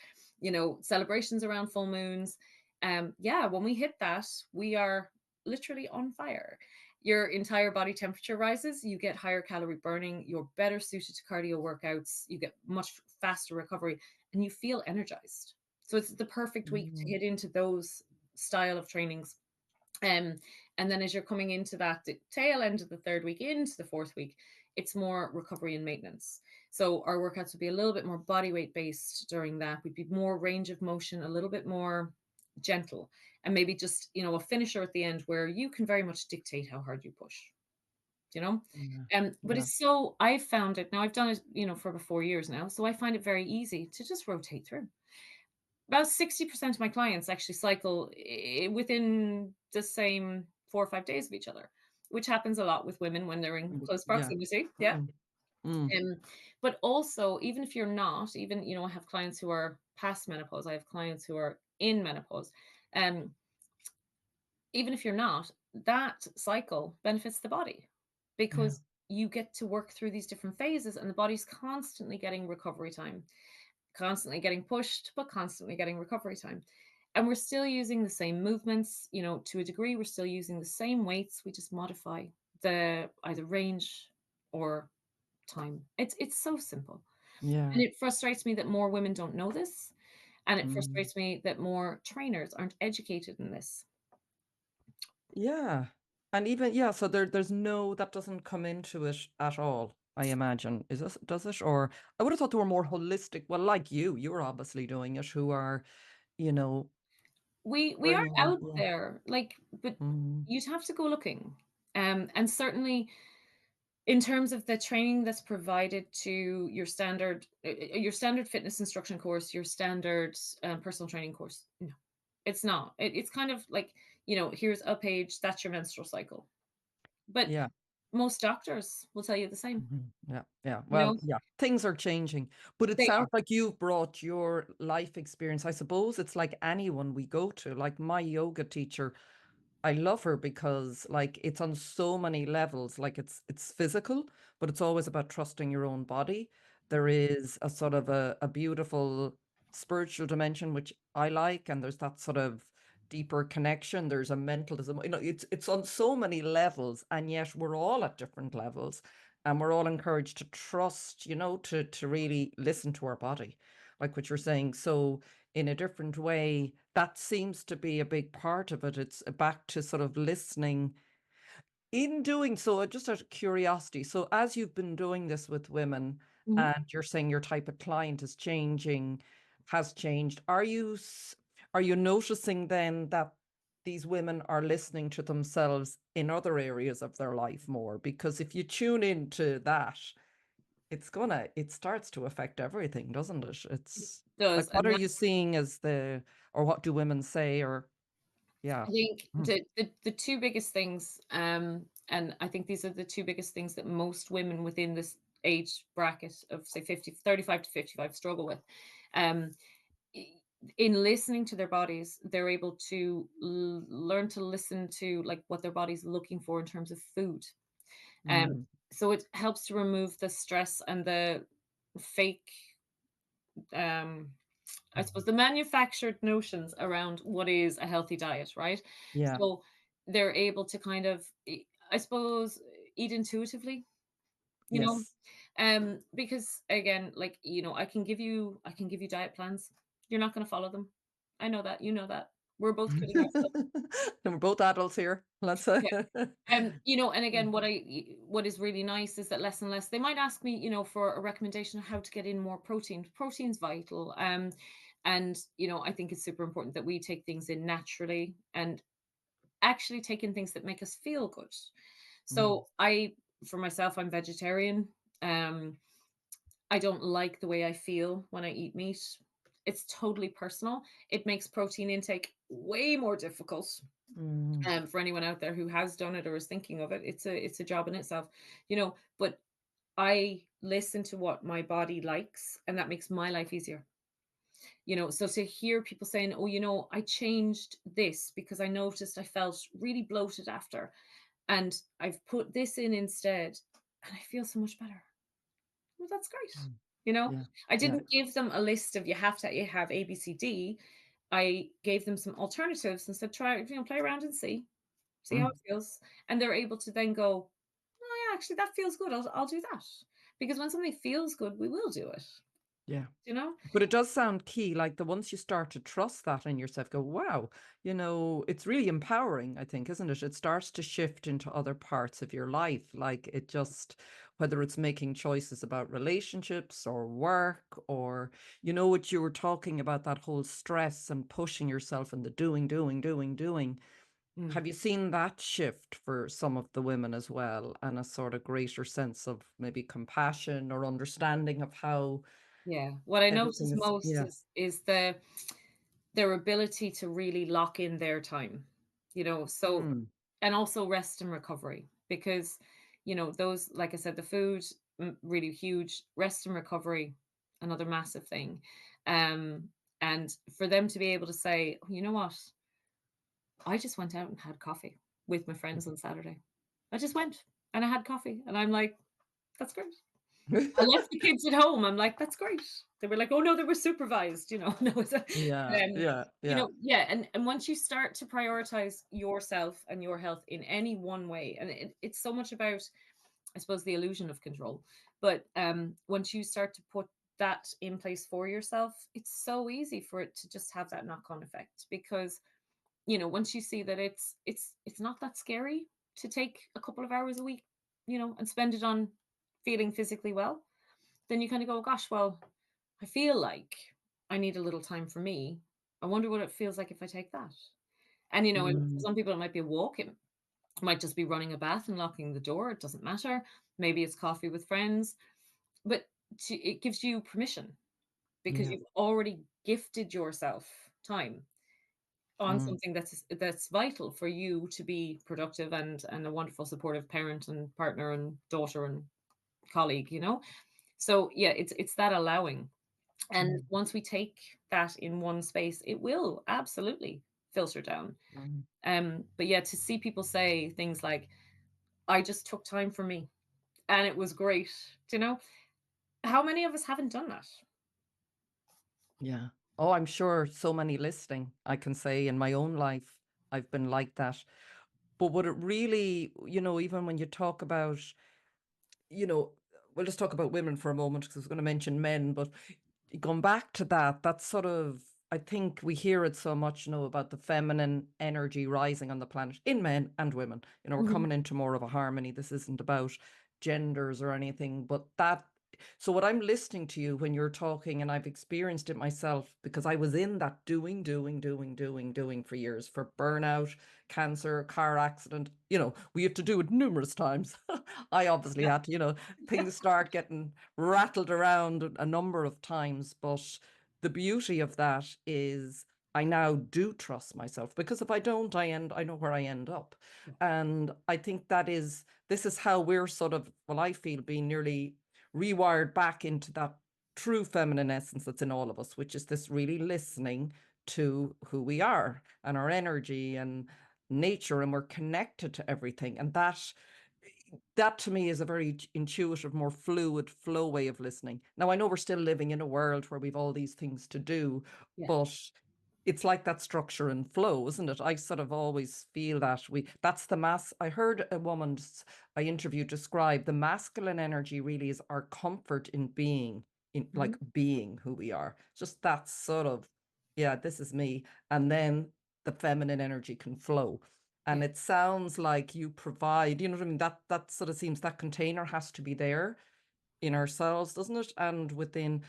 celebrations around full moons. Yeah, when we hit that, we are literally on fire. Your entire body temperature rises, you get higher calorie burning, you're better suited to cardio workouts, you get much faster recovery, and you feel energized. So it's the perfect week to Mm, get into those style of trainings. um, and then as you're coming into that the tail end of the third week into the fourth week, it's more recovery and maintenance. So our workouts would be a little bit more body weight based during that. We'd be more range of motion, a little bit more gentle, and maybe just, a finisher at the end where you can very much dictate how hard you push, you know? yeah. But Yeah. it's so, I've found it now, I've done it, for about 4 years now. So I find it very easy to just rotate through. About 60% of my clients actually cycle within the same 4 or 5 days of each other, which happens a lot with women when they're in close Yeah. proximity. Yeah. Mm, mm, Um, but also, even if you're not, even, I have clients who are past menopause, I have clients who are in menopause. Um, Even if you're not, that cycle benefits the body yeah. because you get to work through these different phases and the body's constantly getting recovery time, constantly getting pushed, but constantly getting recovery time. And we're still using the same movements, to a degree, we're still using the same weights. We just modify the either range or time. It's so simple. And Yeah. it frustrates me that more women don't know this. And it Mm. frustrates me that more trainers aren't educated in this. Yeah. And even, yeah, so there's no, that doesn't come into it at all, I imagine. Does it? Or I would have thought they were more holistic. Well, like you're obviously doing it, who are, you know, We are bringing, out yeah. there, like, but Mm, you'd have to go looking. And certainly in terms of the training that's provided to your standard fitness instruction course, your standard personal training course, no, it's not. It's kind of like, here's a page, that's your menstrual cycle. But yeah. most doctors will tell you the same. Yeah, yeah. You Well, know, yeah, things are changing, but it they sounds are. like you've brought your life experience. I suppose it's like anyone we go to, like my yoga teacher. I love her because like it's on so many levels. Like it's physical, but it's always about trusting your own body. There is a sort of a beautiful spiritual dimension which I like, and there's that sort of deeper connection. There's a mental, it's on so many levels, and yet we're all at different levels, and we're all encouraged to trust, to really listen to our body, like what you're saying. So in a different way. That seems to be a big part of it. It's back to sort of listening. In doing so, just out of curiosity, so as you've been doing this with women Mhm. and you're saying your type of client is changing, has changed, are you noticing then that these women are listening to themselves in other areas of their life more? Because if you tune into that, it starts to affect everything, doesn't it? It's like, Does. what And are you seeing as or what do women say, or, yeah. I think Mm, the two biggest things, and I think these are the two biggest things that most women within this age bracket of say 35 to 55 struggle with. Um, i- in listening to their bodies, they're able to learn to listen to like what their body's looking for in terms of food. Um, mm, so it helps to remove the stress and the fake um I suppose mhm. the manufactured notions around what is a healthy diet, right? Yeah. So they're able to kind of, I suppose, eat intuitively, you know, Yes. because again, like, I can give you diet plans. You're not going to follow them. I know that, that. We're both kidding ourselves. And we're both adults here. Let's say. Yeah. And again, what is really nice is that less and less they might ask me, for a recommendation of how to get in more protein. Protein's vital. And I think it's super important that we take things in naturally and actually take in things that make us feel good. Mm, So for myself, I'm vegetarian. Um, I don't like the way I feel when I eat meat. It's totally personal. It makes protein intake way more difficult, mm, for anyone out there who has done it or is thinking of it. It's a job in itself, but I listen to what my body likes and that makes my life easier. So to hear people saying, oh, I changed this because I noticed I felt really bloated after. and I've put this in instead, and I feel so much better. Well, that's great. Mm. You know, Yeah. I Yeah. didn't give them a list of you have A, B, C, D. I gave them some alternatives and said, try, play around and see how Mm. it feels. And they're able to then go, oh yeah, actually that feels good. I'll do that. Because when something feels good, we will do it. Yeah. You know? But it does sound key, like the once you start to trust that in yourself, go, wow, it's really empowering, I think, isn't it? It starts to shift into other parts of your life. Like it just, whether it's making choices about relationships or work, or, what you were talking about, that whole stress and pushing yourself and the doing, doing, doing, doing. Mm. Have you seen that shift for some of the women as well, and a sort of greater sense of maybe compassion or understanding of how Yeah. What I everything notice is? most Yeah. is their ability to really lock in their time. So, Mm. and also rest and recovery, because those, like I said, the food, really huge. Rest and recovery, another massive thing. um and for them to be able to say, "Oh, you know what, I just went out and had coffee with my friends on Saturday. I just went and I had coffee," and I'm like, "That's great." I left the kids at home. I'm like, "That's great." They were like, "Oh no, they were supervised." No, it's Yeah, yeah, yeah. yeah. And once you start to prioritize yourself and your health in any one way, and it's so much about, I suppose, the illusion of control. But once you start to put that in place for yourself, it's so easy for it to just have that knock-on effect, because once you see that it's not that scary to take a couple of hours a week, and spend it on feeling physically well, then you kind of go, gosh, well, I feel like I need a little time for me. I wonder what it feels like if I take that. And and for Mm, some people it might be a walk, it might just be running a bath and locking the door, it doesn't matter. Maybe it's coffee with friends, but it gives you permission, because yeah. you've already gifted yourself time on Mm, something that's vital for you to be productive and a wonderful supportive parent and partner and daughter and colleague. So yeah, it's that allowing. And mm, once we take that in one space, it will absolutely filter down. mm. But yeah, to see people say things like, "I just took time for me and it was great," do you know how many of us haven't done that? Yeah. Oh, I'm sure so many listening, I can say in my own life, I've been like that. But would it really, even when you talk about, you know, we'll just talk about women for a moment because I was going to mention men, but going back to that, that's sort of, I think we hear it so much, about the feminine energy rising on the planet in men and women. We're Mhm. coming into more of a harmony. This isn't about genders or anything, but that. So, what I'm listening to you when you're talking, and I've experienced it myself because I was in that doing, doing, doing, doing, doing for years, for burnout, cancer, car accident. We have to do it numerous times. I obviously Yeah. had to, things start getting rattled around a number of times. But the beauty of that is I now do trust myself, because if I don't, I know where I end up. And I think this is how we're sort of, well, I feel, being nearly rewired back into that true feminine essence that's in all of us, which is this really listening to who we are and our energy and nature, and we're connected to everything. And that to me is a very intuitive, more fluid flow way of listening. Now, I know we're still living in a world where we've all these things to do, Yeah. but it's like that structure and flow, isn't it? I sort of always feel that that's the I heard a woman I interviewed describe the masculine energy really is our comfort in being, in Mhm. like being who we are. Just that sort of, yeah, this is me. And then the feminine energy can flow. Yeah. And it sounds like you provide, you know what I mean? That sort of seems that container has to be there in ourselves, doesn't it? And within,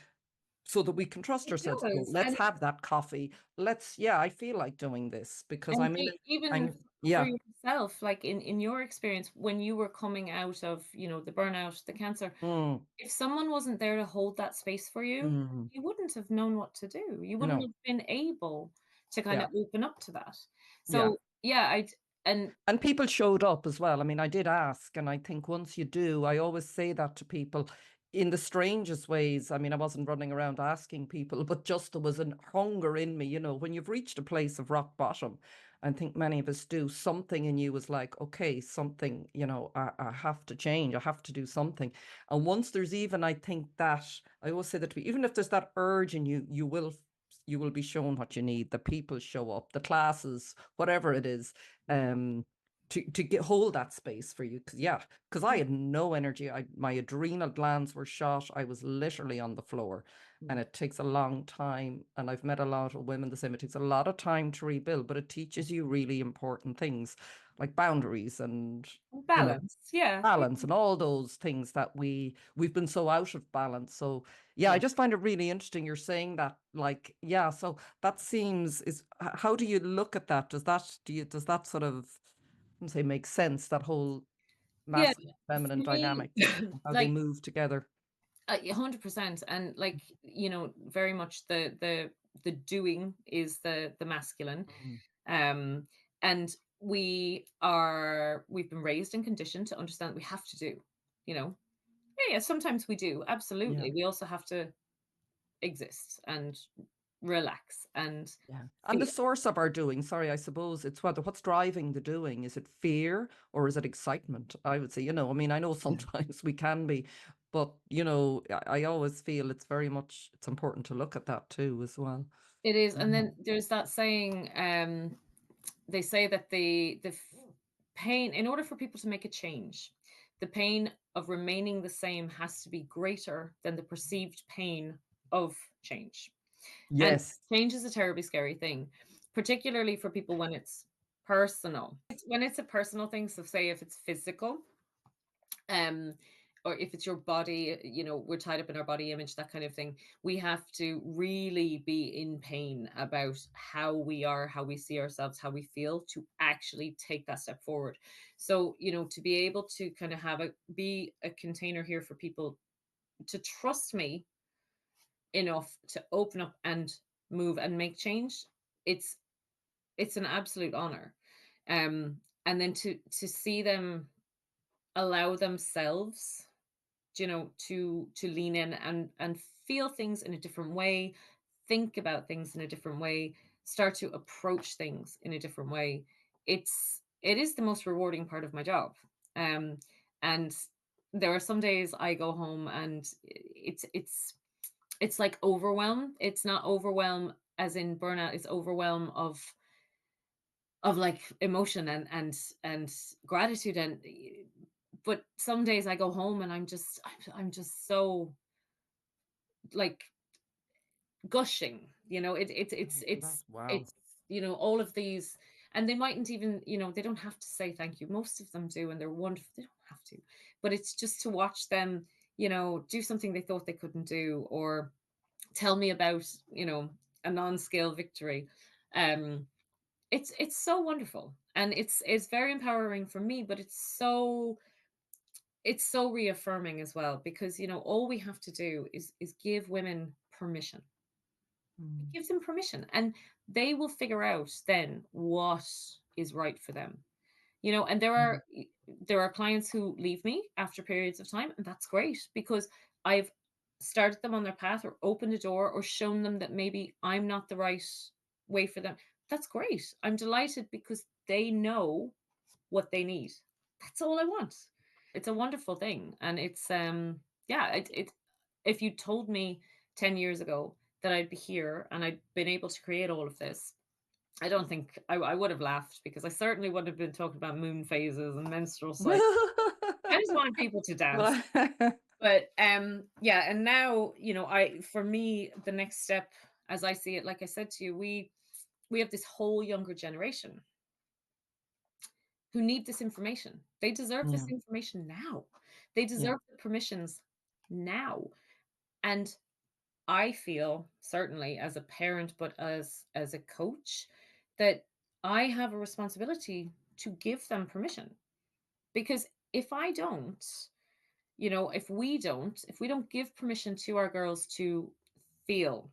so that we can trust It ourselves. Go, does. let's have that coffee. Yeah, I feel like doing this because And I'm in it. even I'm, for yeah. yourself, like in your experience, when you were coming out of, the burnout, the cancer, Mm, if someone wasn't there to hold that space for you, mm, you wouldn't have known what to do. You wouldn't no. have been able to kind Yeah. of open up to that. Yeah. So yeah, and And people showed up as well. I mean, I did ask, and I think once you do, I always say that to people. in the strangest ways. I mean, I wasn't running around asking people, but just there was a hunger in me, when you've reached a place of rock bottom, I think many of us do, something in you was like, okay, something, I have to change, I have to do something. And once there's even, I think that, I always say that even if there's that urge in you, you will be shown what you need. The people show up, the classes, whatever it is, to get hold that space for you. Because I had no energy. My adrenal glands were shot. I was literally on the floor. And it takes a long time. And I've met a lot of women the same. It takes a lot of time to rebuild, but it teaches you really important things like boundaries and, Balance. Yeah. balance and all those things that we've been so out of balance. So yeah, I Yeah. just find it really interesting you're saying that, like, yeah, so that seems is how do you look at that? Does that sort of, say, make sense, that whole Yeah. masculine feminine For me, dynamic, how they like, move together? 100%. And like, very much the doing is the masculine. Mm. Um, and we've been raised and conditioned to understand that we have to do, you know. Yeah, sometimes we do, Yeah. absolutely. We also have to exist and relax and Yeah. And the feel. source of our doing, sorry, I suppose it's what's driving the doing. Is it fear or is it excitement? I would say, I mean, I know sometimes we can be, but I always feel it's important to look at that too as well. It is. And Mhm. then there's that saying, they say that pain, in order for people to make a change, the pain of remaining the same has to be greater than the perceived pain of change. And Yes. change is a terribly scary thing, particularly for people when it's personal. When it's a personal thing, so say if it's physical, um, or if it's your body, we're tied up in our body image, that kind of thing. We have to really be in pain about how we are, how we see ourselves, how we feel to actually take that step forward. So, to be able to kind of be a container here for people to trust me enough to open up and move and make change, it's it's an absolute honor. And then to see them allow themselves, to lean in and feel things in a different way, think about things in a different way, start to approach things in a different way. It is the most rewarding part of my job. And there are some days I go home and it's like overwhelm. It's not overwhelm as in burnout, it's overwhelm of like emotion and gratitude. And but some days I go home and I'm just so like gushing. Wow. It's all of these. And they mightn't even, they don't have to say thank you. Most of them do, and they're wonderful. They don't have to, but it's just to watch them, do something they thought they couldn't do, or tell me about, a non-scale victory. um it's so wonderful, and it's very empowering for me, but it's so reaffirming as well, because all we have to do is give women permission. It Mm. gives them permission, and they will figure out then what is right for them. And Mm. there are clients who leave me after periods of time, and that's great, because I've started them on their path, or opened a door, or shown them that maybe I'm not the right way for them. That's great. I'm delighted, because they know what they need. That's all I want. It's a wonderful thing. And it's yeah, if you told me 10 years ago that I'd be here and I'd been able to create all of this, I don't think I would have laughed, because I certainly wouldn't have been talking about moon phases and menstrual cycles. I just wanted people to dance. Well, But yeah, and now, for me, the next step, as I see it, like I said to you, we have this whole younger generation who need this information. They deserve yeah, this information now. They yeah, deserve the permissions now. And I feel, certainly as a parent, but as a coach, that I have a responsibility to give them permission. Because if I don't, if we don't give permission to our girls to feel,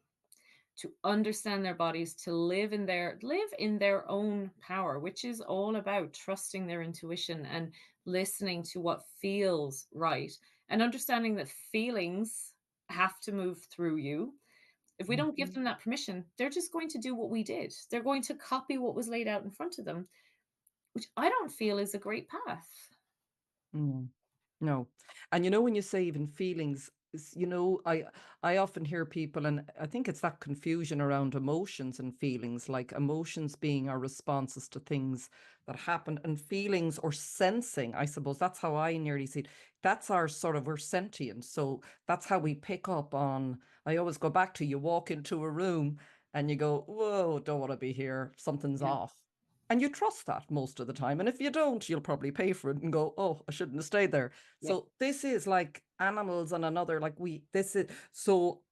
to understand their bodies, to live in their own power, which is all about trusting their intuition and listening to what feels right, and understanding that feelings have to move through you. If we don't give Mhm. them that permission, they're just going to do what we did. They're going to copy what was laid out in front of them, which I don't feel is a great path. Mm. No. And when you say even feelings, I often hear people, and I think it's that confusion around emotions and feelings, like emotions being our responses to things that happen, and feelings or sensing, I suppose that's how I nearly see it. That's our sort of, we're sentient. So that's how we pick up on, I always go back to, you walk into a room and you go, whoa, don't want to be here. Something's Yeah. off. And you trust that most of the time. And if you don't, you'll probably pay for it and go, oh, I shouldn't have stayed there. Yeah. So this is like animals on another, like this is so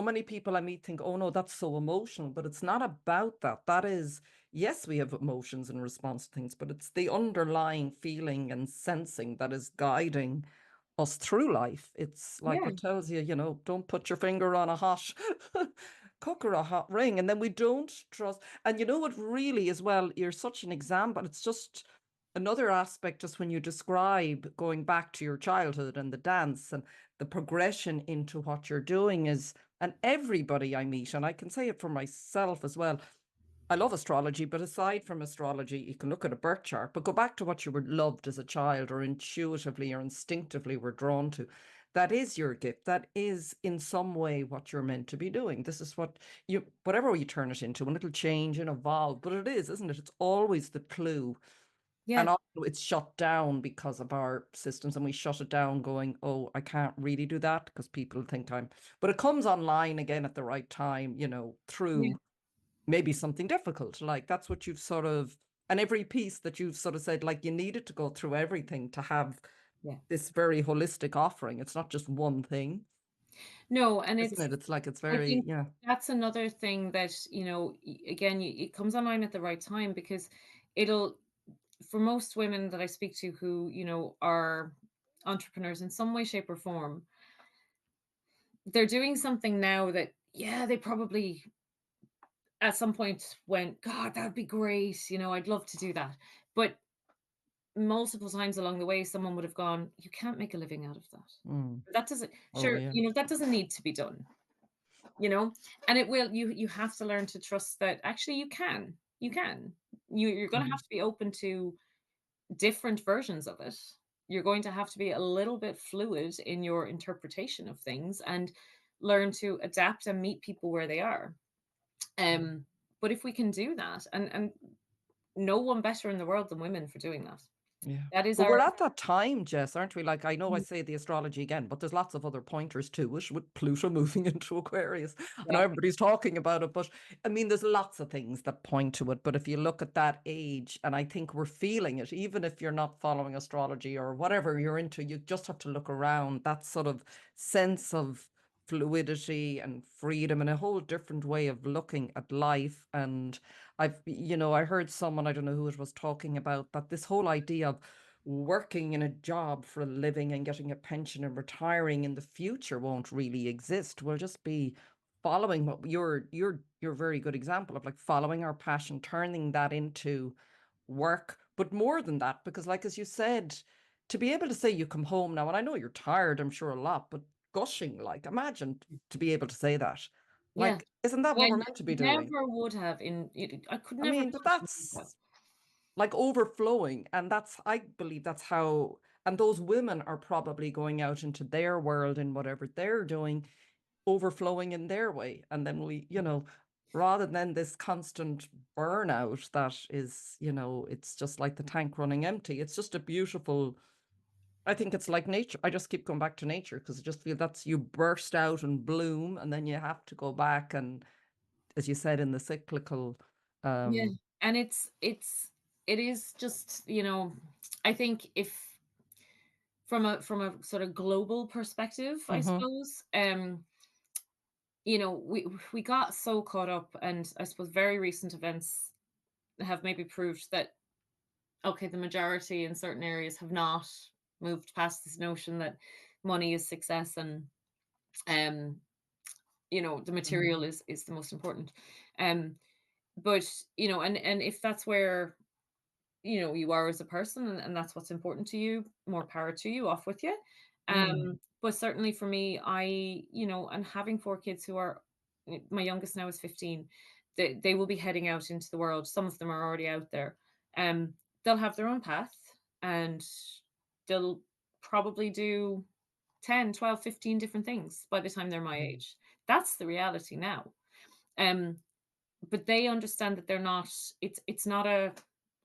many people I meet think, oh no, that's so emotional, but it's not about that. That is, yes, we have emotions in response to things, but it's the underlying feeling and sensing that is guiding us through life. It's like Yeah. what tells you, don't put your finger on a hot cooker, a hot ring, and then we don't trust. And you know what, really, as well, you're such an example. It's just another aspect, just when you describe going back to your childhood and the dance and the progression into what you're doing is, and everybody I meet, and I can say it for myself as well, I love astrology, but aside from astrology, you can look at a birth chart, but go back to what you were loved as a child, or intuitively or instinctively were drawn to. That is your gift. That is in some way what you're meant to be doing. This is what whatever you turn it into, and it'll change and evolve, but it is, isn't it? It's always the clue. And Yeah. also it's shut down because of our systems, and we shut it down going, oh, I can't really do that because people think but it comes online again at the right time, Yeah. through maybe something difficult. Like that's what you've sort of, and every piece that you've sort of said, like you needed to go through everything to have Yeah. this very holistic offering. It's not just one thing, No, and isn't it? It's like, it's I very, think yeah. that's another thing that, again, it comes online at the right time because it'll, for most women that I speak to who, are entrepreneurs in some way, shape, or form, they're doing something now that, yeah, they probably at some point went, God, that would be great. I'd love to do that. But multiple times along the way, someone would have gone, you can't make a living out of that. Mm. That doesn't, Oh, sure, yeah. that doesn't need to be done, you know, and it will, you have to learn to trust that actually you can, you're going to have Mhm. to be open to different versions of it. You're going to have to be a little bit fluid in your interpretation of things and learn to adapt and meet people where they are. Um, but if we can do that, and no one better in the world than women for doing that. Yeah. That is But our we're at that time, Jess, aren't we? Like, I know I say the astrology again, but there's lots of other pointers to it, with Pluto moving into Aquarius. I know yeah, everybody's talking about it, but I mean, there's lots of things that point to it. But if you look at that age, and I think we're feeling it, even if you're not following astrology or whatever you're into, you just have to look around, that sort of sense of fluidity and freedom and a whole different way of looking at life. And I heard someone, I don't know who it was, talking about that, this whole idea of working in a job for a living and getting a pension and retiring in the future won't really exist. We'll just be following what you're a very good example of, like following our passion, turning that into work. But more than that, because like as you said, to be able to say you come home now, and I know you're tired, I'm sure, a lot, but gushing, like imagine to be able to say that. yeah. Like, isn't that what I we're meant to be doing? never would have I could I never mean, but imagine doing that. that's like overflowing. And that's, I believe that's how, and those women are probably going out into their world and whatever they're doing, overflowing in their way. And then rather than this constant burnout that is, it's just like the tank running empty. It's just a beautiful, I think it's like nature. I just keep going back to nature because I just feel that's, you burst out and bloom, and then you have to go back. And as you said, in the cyclical, Yeah, um, and it is just, I think if from a sort of global perspective, I mhm, suppose, we got so caught up, and I suppose very recent events have maybe proved that, okay, the majority in certain areas have not moved past this notion that money is success, and um the mhm, material is the most important. um but and if that's where you are as a person, and that's what's important to you, more power to you, off with you. Mm. But certainly for me, and having 4 kids who are my youngest now is 15, they will be heading out into the world. Some of them are already out there. Um, they'll have their own path, and they'll probably do 10, 12, 15 different things by the time they're my Mm. age. That's the reality now. Um, but they understand that they're not it's not a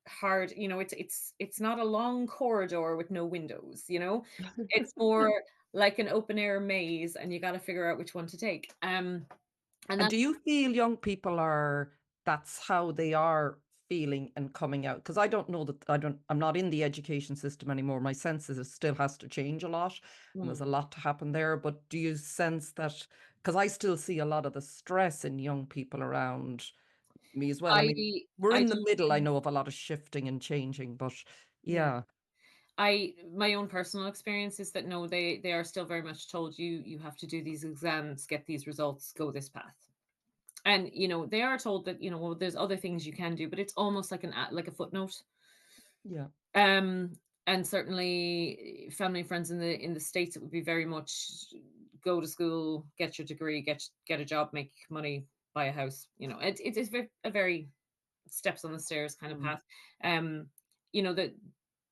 hard, it's not a long corridor with no windows, you know? It's more like an open air maze and you gotta figure out which one to take. And And do that's you feel young people are that's how they are feeling and coming out? Because I don't know that I'm not in the education system anymore. My sense is it still has to change a lot and there's mm, a lot to happen there. But do you sense that? Because I still see a lot of the stress in young people around me as well. I I mean, we're I in the don't middle, I think know, of a lot of shifting and changing, but yeah. yeah, My own personal experience is that no, they are still very much told you have to do these exams, get these results, go this path. And they are told that, well, there's other things you can do, but it's almost like like a footnote. yeah, Um, and certainly family and friends in the States, it would be very much go to school, get your degree, get a job, make money, buy a house. It is a very steps on the stairs kind of mm, path. That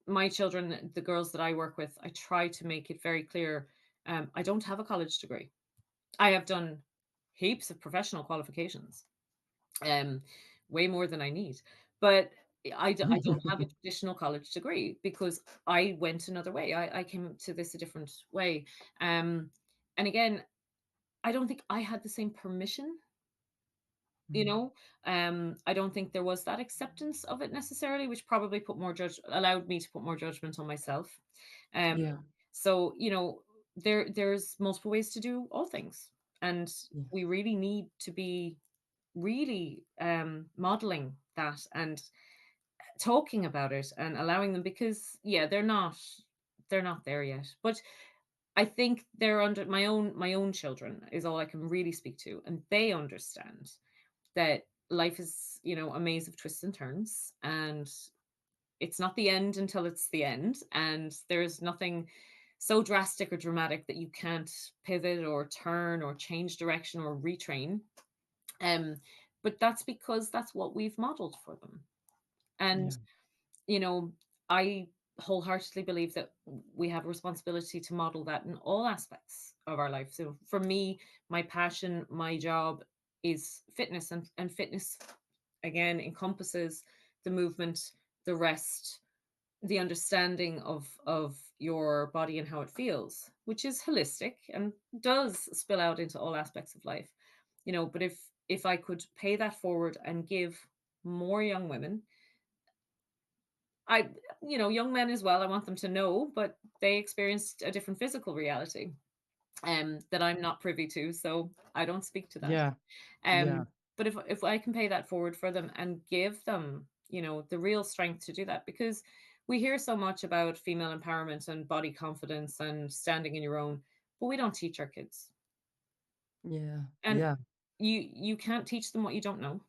my children, the girls that I work with, I try to make it very clear. I don't have a college degree. I have done heaps of professional qualifications, um, way more than I need. But I don't have a traditional college degree because I went another way. I came to this a different way. Um, and again, I don't think I had the same permission. You mm, know, I don't think there was that acceptance of it necessarily, which probably allowed me to put more judgment on myself. Um, yeah, so there's multiple ways to do all things, and yeah, we really need to be really modeling that and talking about it and allowing them, because yeah, they're not there yet. But I think they're under my own children is all I can really speak to, and they understand that life is, a maze of twists and turns, and it's not the end until it's the end, and there's nothing so drastic or dramatic that you can't pivot or turn or change direction or retrain. um but that's because that's what we've modeled for them. And yeah, you know I wholeheartedly believe that we have a responsibility to model that in all aspects of our life. So for me, my passion, my job is fitness, and fitness again encompasses the movement, the rest, the understanding of your body and how it feels, which is holistic and does spill out into all aspects of life. But if I could pay that forward and give more young women, I young men as well, I want them to know, but they experienced a different physical reality that I'm not privy to, so I don't speak to that. yeah, yeah, Um, but if I can pay that forward for them and give them, the real strength to do that, because we hear so much about female empowerment and body confidence and standing in your own, but we don't teach our kids. yeah, And yeah. you can't teach them what you don't know.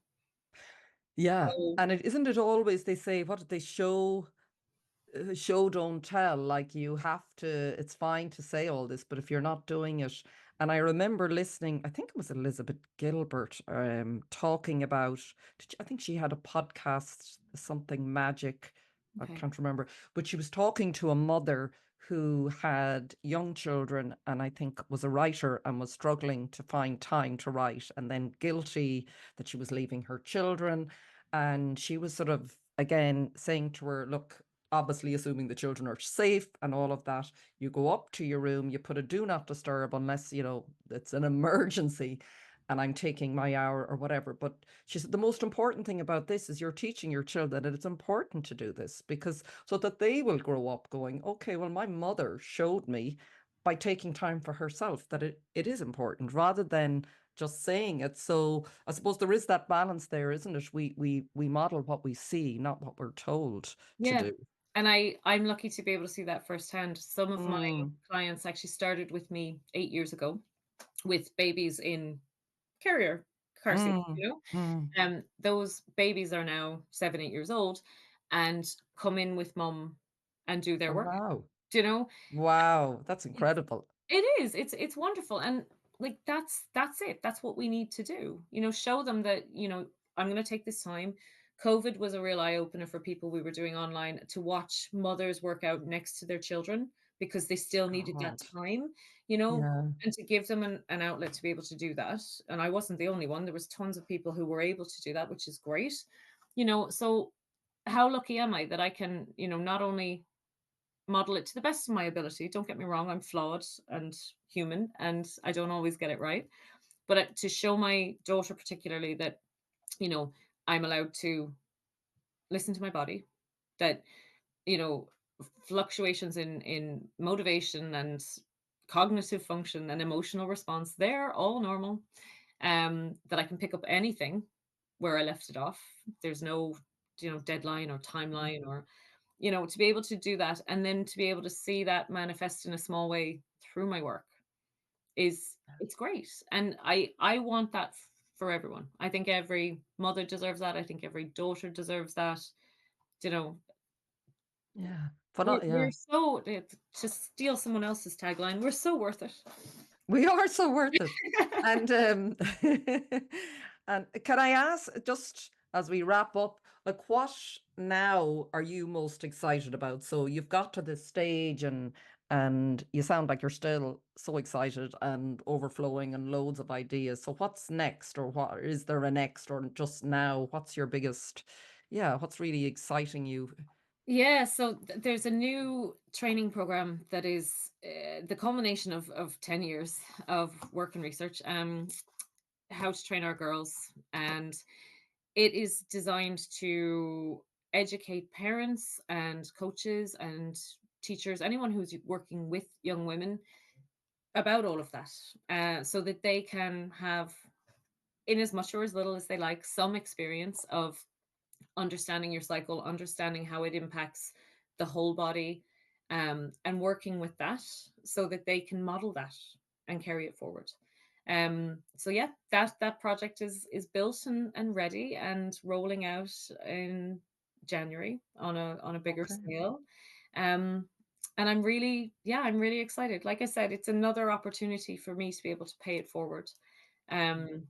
Yeah, So and it isn't it always they say, what did they show don't tell, like you have to, it's fine to say all this, but if you're not doing it. And I remember listening, I think it was Elizabeth Gilbert talking about, I think she had a podcast, something magic, I okay, can't remember, but she was talking to a mother who had young children and I think was a writer and was struggling to find time to write and then guilty that she was leaving her children. And she was sort of again saying to her, look, obviously assuming the children are safe and all of that, you go up to your room, you put a do not disturb unless, it's an emergency and I'm taking my hour or whatever. But she said the most important thing about this is you're teaching your children that it's important to do this because so that they will grow up going, okay, well, my mother showed me by taking time for herself that it is important rather than just saying it. So I suppose there is that balance there, isn't it? We model what we see, not what we're told to yeah. do. And I'm lucky to be able to see that firsthand. Some of my Mm, clients actually started with me 8 years ago with babies in carrier car seats, mm, mm. those babies are now 7, 8 years old and come in with mum and do their Oh, work. wow. Do you know? Wow, that's It's incredible. it is. It's wonderful, and, like, that's it. That's what we need to do. Show them that, I'm gonna take this time. COVID was a real eye opener for people. We were doing online to watch mothers work out next to their children because they still needed that God. time, you know, Yeah. and to give them an outlet to be able to do that. And I wasn't the only one. There was tons of people who were able to do that, which is great. So how lucky am I that I can, not only model it to the best of my ability. Don't get me wrong, I'm flawed and human, and I don't always get it right. But to show my daughter, particularly, that, you know, I'm allowed to listen to my body, that, you know, fluctuations in motivation and cognitive function and emotional response, they're all normal. That I can pick up anything where I left it off. There's no, deadline or timeline, or to be able to do that, and then to be able to see that manifest in a small way through my work is it's great. And I want that for everyone. I think every mother deserves that. I think every daughter deserves that. You know, Yeah. But we're not, yeah. we're so to steal someone else's tagline, we're so worth it. We are so worth it. And and can I ask, just as we wrap up, like what now are you most excited about? So you've got to this stage and you sound like you're still so excited and overflowing and loads of ideas. So what's next, or what is there a next, or just now? What's your biggest, yeah, what's really exciting you? Yeah, so there's a new training program that is the culmination of 10 years of work and research. How to train our girls, and it is designed to educate parents and coaches and teachers, anyone who's working with young women, about all of that, so that they can have, in as much or as little as they like, some experience of understanding your cycle, understanding how it impacts the whole body, and working with that so that they can model that and carry it forward. So yeah, that project is built and ready and rolling out in January on a bigger Okay. scale. Um, and I'm really excited. Like I said, it's another opportunity for me to be able to pay it forward. Um,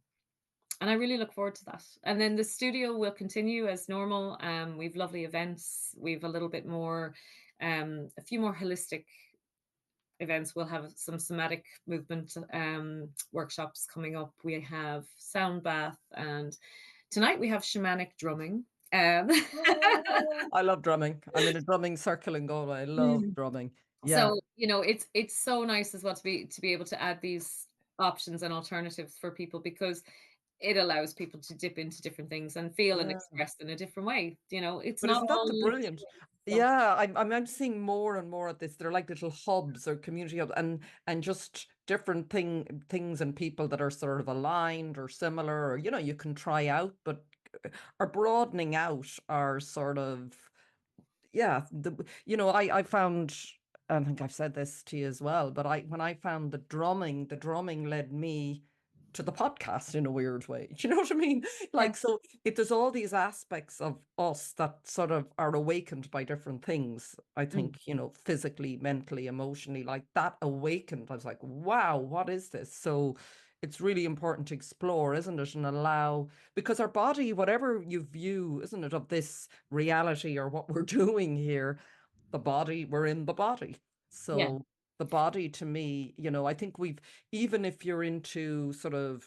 and I really look forward to that. And then the studio will continue as normal. We've lovely events. We've a little bit more, a few more holistic events. We'll have some somatic movement workshops coming up. We have sound bath, and tonight we have shamanic drumming. Oh, I love drumming. I'm in a drumming circle in Galway. I love drumming. Yeah. So, it's so nice as well to be able to add these options and alternatives for people, because it allows people to dip into different things and feel and Yeah. express in a different way. It's But not isn't that all the brilliant? lifting stuff. Yeah, I'm seeing more and more of this. They're like little hubs or community hubs, and just different things and people that are sort of aligned or similar, or you can try out, but are broadening out are sort of, yeah, I found, I think I've said this to you as well, but when I found the drumming led me to the podcast in a weird way. Do you know what I mean? Yeah. Like, so there's all these aspects of us that sort of are awakened by different things. I Mm. think, physically, mentally, emotionally, like that awakened. I was like, wow, what is this? So it's really important to explore, isn't it? And allow, because our body, whatever you view, isn't it, of this reality or what we're doing here, the body, we're in the body. Yeah. So the body to me, I think even if you're into sort of,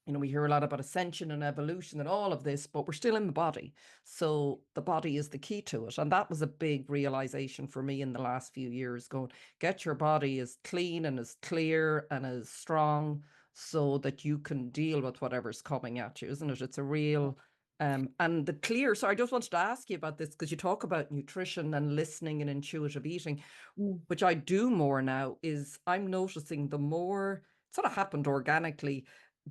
we hear a lot about ascension and evolution and all of this, but we're still in the body. So the body is the key to it. And that was a big realization for me in the last few years, going, get your body as clean and as clear and as strong so that you can deal with whatever's coming at you, isn't it? It's a real, and the clear. So I just wanted to ask you about this because you talk about nutrition and listening and intuitive eating, Mm. which I do more now. Is I'm noticing the more, it sort of happened organically,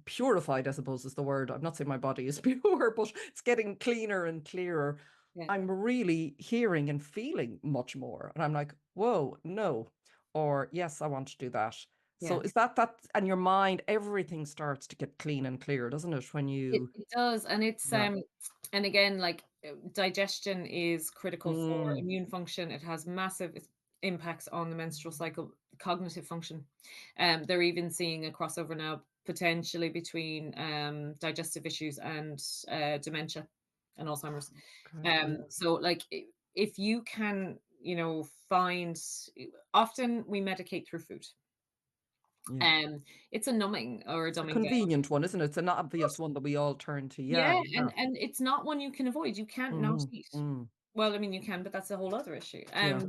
purified, I suppose is the word. I'm not saying my body is pure, but it's getting cleaner and clearer. Yeah. I'm really hearing and feeling much more. And I'm like, whoa, no. Or yes, I want to do that. So Yeah. is that, and your mind, everything starts to get clean and clear, doesn't it? When It you, it does, and it's, yeah. and again, like, digestion is critical for Mm, immune function. It has massive, it's impacts on the menstrual cycle, cognitive function. They're even seeing a crossover now potentially between digestive issues and dementia and Alzheimer's. Okay. Yeah. So like if you can, find, often we medicate through food. Yeah. Um, it's a numbing or a It's a dumbing down. convenient one, isn't it? It's an Of obvious course. one that we all turn to. Yeah. Yeah, Yeah. and it's not one you can avoid. You can't not Hmm. eat. Mm. Well, I mean, you can, but that's a whole other issue. Yeah.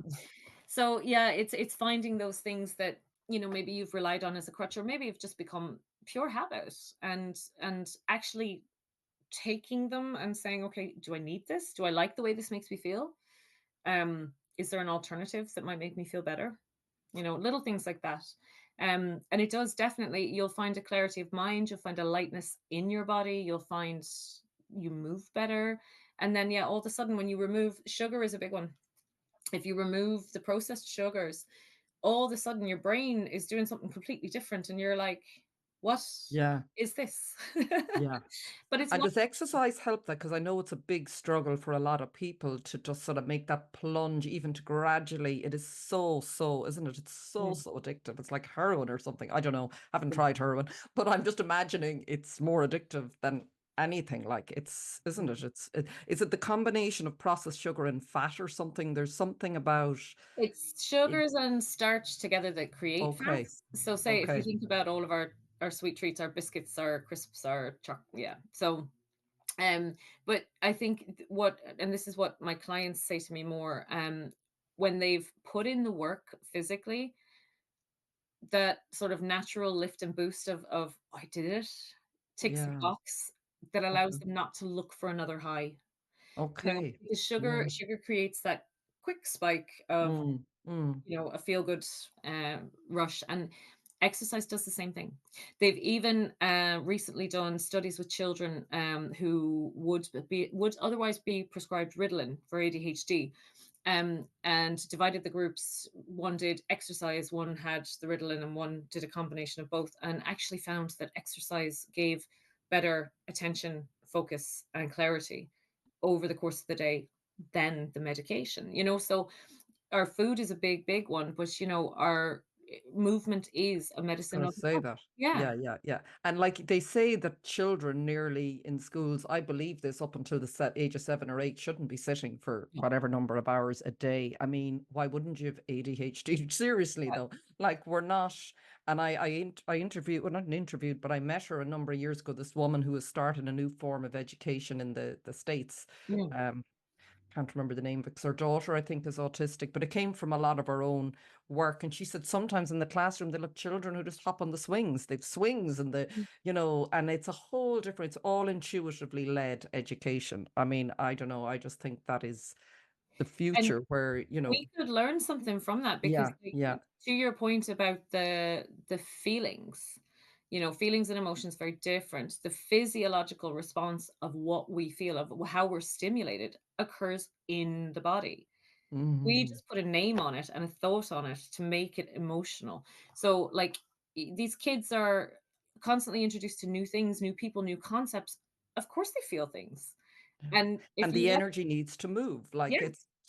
So yeah, it's finding those things that, maybe you've relied on as a crutch, or maybe you've just become pure habit, and actually taking them and saying, okay, do I need this? Do I like the way this makes me feel? Is there an alternative that might make me feel better? Little things like that. And it does definitely, you'll find a clarity of mind, you'll find a lightness in your body, you'll find you move better. And then, yeah, all of a sudden, when you remove sugar, is a big one. If you remove the processed sugars, all of a sudden your brain is doing something completely different. And you're like, what Yeah. is this? Yeah. But it's And what, does exercise help that? Because I know it's a big struggle for a lot of people to just sort of make that plunge, even to gradually. It is so, isn't it? It's mm, so addictive. It's like heroin or something. I don't know. Haven't mm, tried heroin, but I'm just imagining it's more addictive than anything. Like it's, isn't it? mm. Is it the combination of processed sugar and fat or something? There's something about It's it. sugars and starch together that create Okay. fats. So say if you Okay. think about all of our sweet treats, our biscuits, our crisps, our chocolate, yeah. So but I think what, and this is what my clients say to me more, when they've put in the work physically, that sort of natural lift and boost of I did it, ticks the Yeah. box, that allows Okay. them not to look for another high. Okay. Because Yeah. sugar creates that quick spike of, Mm, mm. a feel good rush, and exercise does the same thing. They've even recently done studies with children who would otherwise be prescribed Ritalin for ADHD, and divided the groups. One did exercise, one had the Ritalin, and one did a combination of both, and actually found that exercise gave better attention, focus, and clarity over the course of the day than the medication. So our food is a big one, but our movement is a medicine Gonna of the say body. that. Yeah. Yeah, yeah, yeah. And like they say that children nearly in schools, I believe this up until the age of 7 or 8, shouldn't be sitting for Yeah. whatever number of hours a day. I mean, why wouldn't you have ADHD? Seriously Yeah. though, like we're not. And I interviewed, well, not an interviewed, but I met her a number of years ago. This woman who was starting a new form of education in the States. Mm. Um, can't remember the name because her daughter, I think, is autistic, but it came from a lot of her own work. And she said sometimes in the classroom, they'll have children who just hop on the swings. They've swings and and it's a whole different, it's all intuitively led education. I mean, I don't know. I just think that is the And future where, we could learn something from that, because yeah, yeah. to your point about the feelings, feelings and emotions very different. The physiological response of what we feel, of how we're stimulated, occurs in the body. We Mhm. just put a name on it and a thought on it to make it emotional. So, like, these kids are constantly introduced to new things, new people, new concepts. Of course, they feel things. And if And you the let, energy needs to move. yeah, Like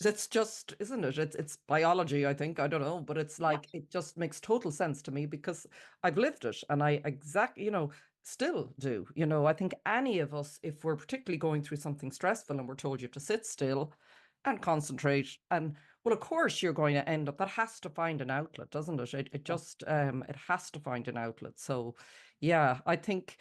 it's just, isn't it? It's biology, I think. I don't know, but it's yeah, like it just makes total sense to me because I've lived it and I exactly, still do. I think any of us, if we're particularly going through something stressful and we're told you have to sit still and concentrate, and well, of course you're going to end up, that has to find an outlet, doesn't it? It yeah, just it has to find an outlet. So yeah, I think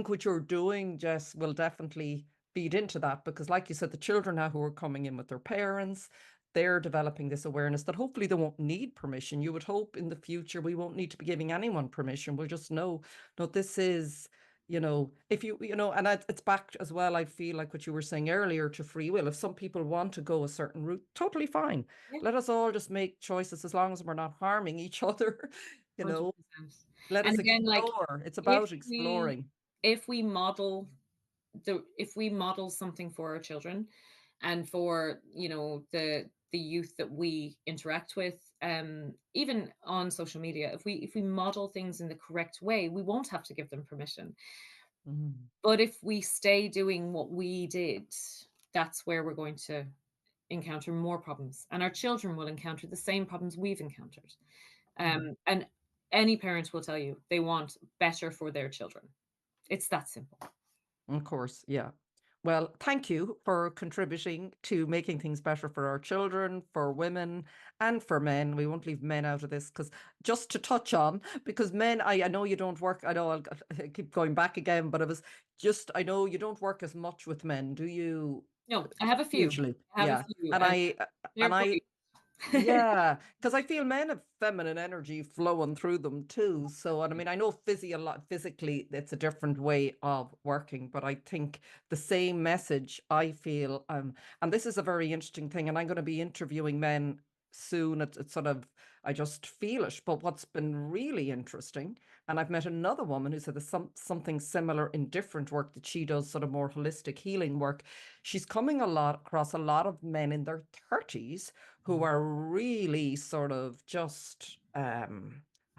what you're doing, Jess, will definitely feed into that because like you said, the children now who are coming in with their parents, they're developing this awareness that hopefully they won't need permission. You would hope in the future we won't need to be giving anyone permission. We'll just know, no, this is, if and it's back as well, I feel like what you were saying earlier, to free will. If some people want to go a certain route, totally fine. yeah, Let us all just make choices as long as we're not harming each other. you know 100%. let And us again, like, explore. It's if about we exploring. if we model if we model something for our children, and for the youth that we interact with, even on social media, if we model things in the correct way, we won't have to give them permission. Mhm. But if we stay doing what we did, that's where we're going to encounter more problems, and our children will encounter the same problems we've encountered. Mm. And any parent will tell you they want better for their children. It's that simple. Of course, yeah. Well, thank you for contributing to making things better for our children, for women, and for men. We won't leave men out of this because just to touch on, because men, I know you don't work, I know I keep going back again, but it was just, I know you don't work as much with men, do you? No, I have a few. Usually, I have a yeah. few, And and I, they're and I, great. yeah, because I feel men have feminine energy flowing through them too. So, and I mean, I know physically it's a different way of working, but I think the same message I feel, and this is a very interesting thing, and I'm going to be interviewing men soon. It's sort of, I just feel it. But what's been really interesting, and I've met another woman who said there's something similar in different work that she does, sort of more holistic healing work. She's coming across a lot of men in their 30s who are really sort of just I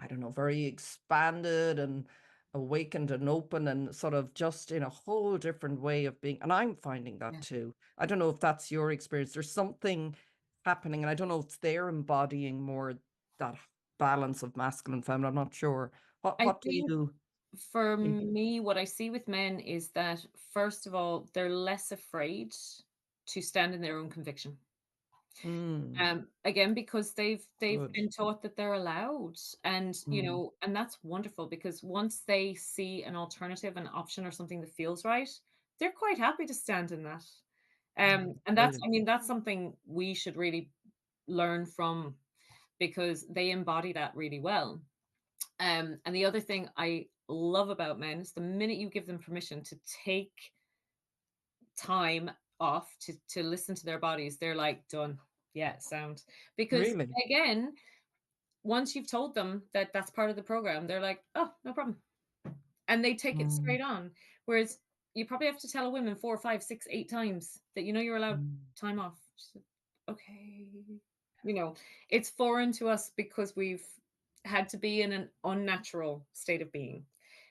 don't know, very expanded and awakened and open and sort of just in a whole different way of being. And I'm finding that Yeah. too. I don't know if that's your experience. There's something happening, and I don't know if it's they're embodying more that balance of masculine, feminine. I'm not sure. I What do think you for think? me, what I see with men is that, first of all, they're less afraid to stand in their own conviction. Mm, Again, because they've good. been taught that they're allowed, and Mm, and that's wonderful, because once they see an alternative, an option, or something that feels right, they're quite happy to stand in that. And that's, brilliant. I mean, that's something we should really learn from, because they embody that really well. And the other thing I love about men is the minute you give them permission to take time off to listen to their bodies, they're like, done. Yeah, sound. Because Really? again, once you've told them that that's part of the program, they're like, oh, no problem. And they take it Mm, straight on. Whereas you probably have to tell a woman 4, 5, 6, 8 times that you're allowed mm. time off. She's like, okay. You know, it's foreign to us because we've had to be in an unnatural state of being.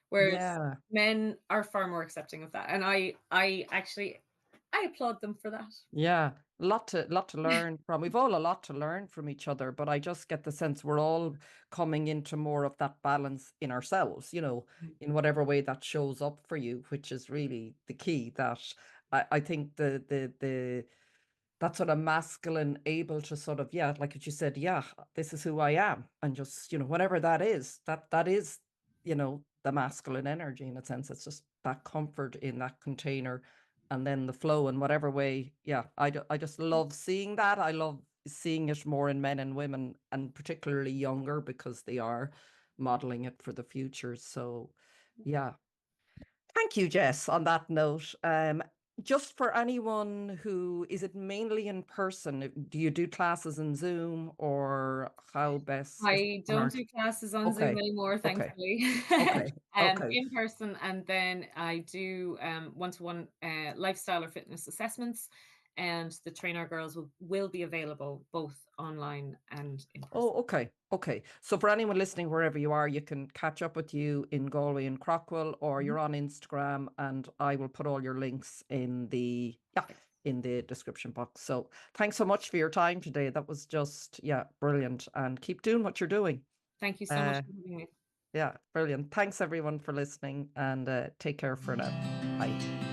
Whereas Yeah. men are far more accepting of that. And I actually I applaud them for that. Yeah, lot to learn from. We've all a lot to learn from each other, but I just get the sense we're all coming into more of that balance in ourselves, in whatever way that shows up for you, which is really the key. That I think the that sort of masculine able to sort of, yeah, like what you said, yeah, this is who I am, and just whatever that is, that is the masculine energy. In a sense, it's just that comfort in that container, and then the flow in whatever way. Yeah, I just love seeing that. I love seeing it more in men and women, and particularly younger, because they are modeling it for the future. So yeah. Thank you, Jess, on that note. Just for anyone who, is it mainly in person? Do you do classes in Zoom, or how best is I on don't our? do classes on Zoom Okay, anymore, okay, thankfully. okay, okay. In person, and then I do one-to-one lifestyle or fitness assessments, and the trainer girls will be available both online and in person. Oh, okay, okay. So for anyone listening, wherever you are, you can catch up with you in Galway and Craughwell, or Mhm. you're on Instagram, and I will put all your links in the, yeah, Perfect. in the description box. So thanks so much for your time today. That was just, yeah, brilliant. And keep doing what you're doing. Thank you so much Uh, for having me. yeah, brilliant. Thanks everyone for listening, and take care for now. Bye.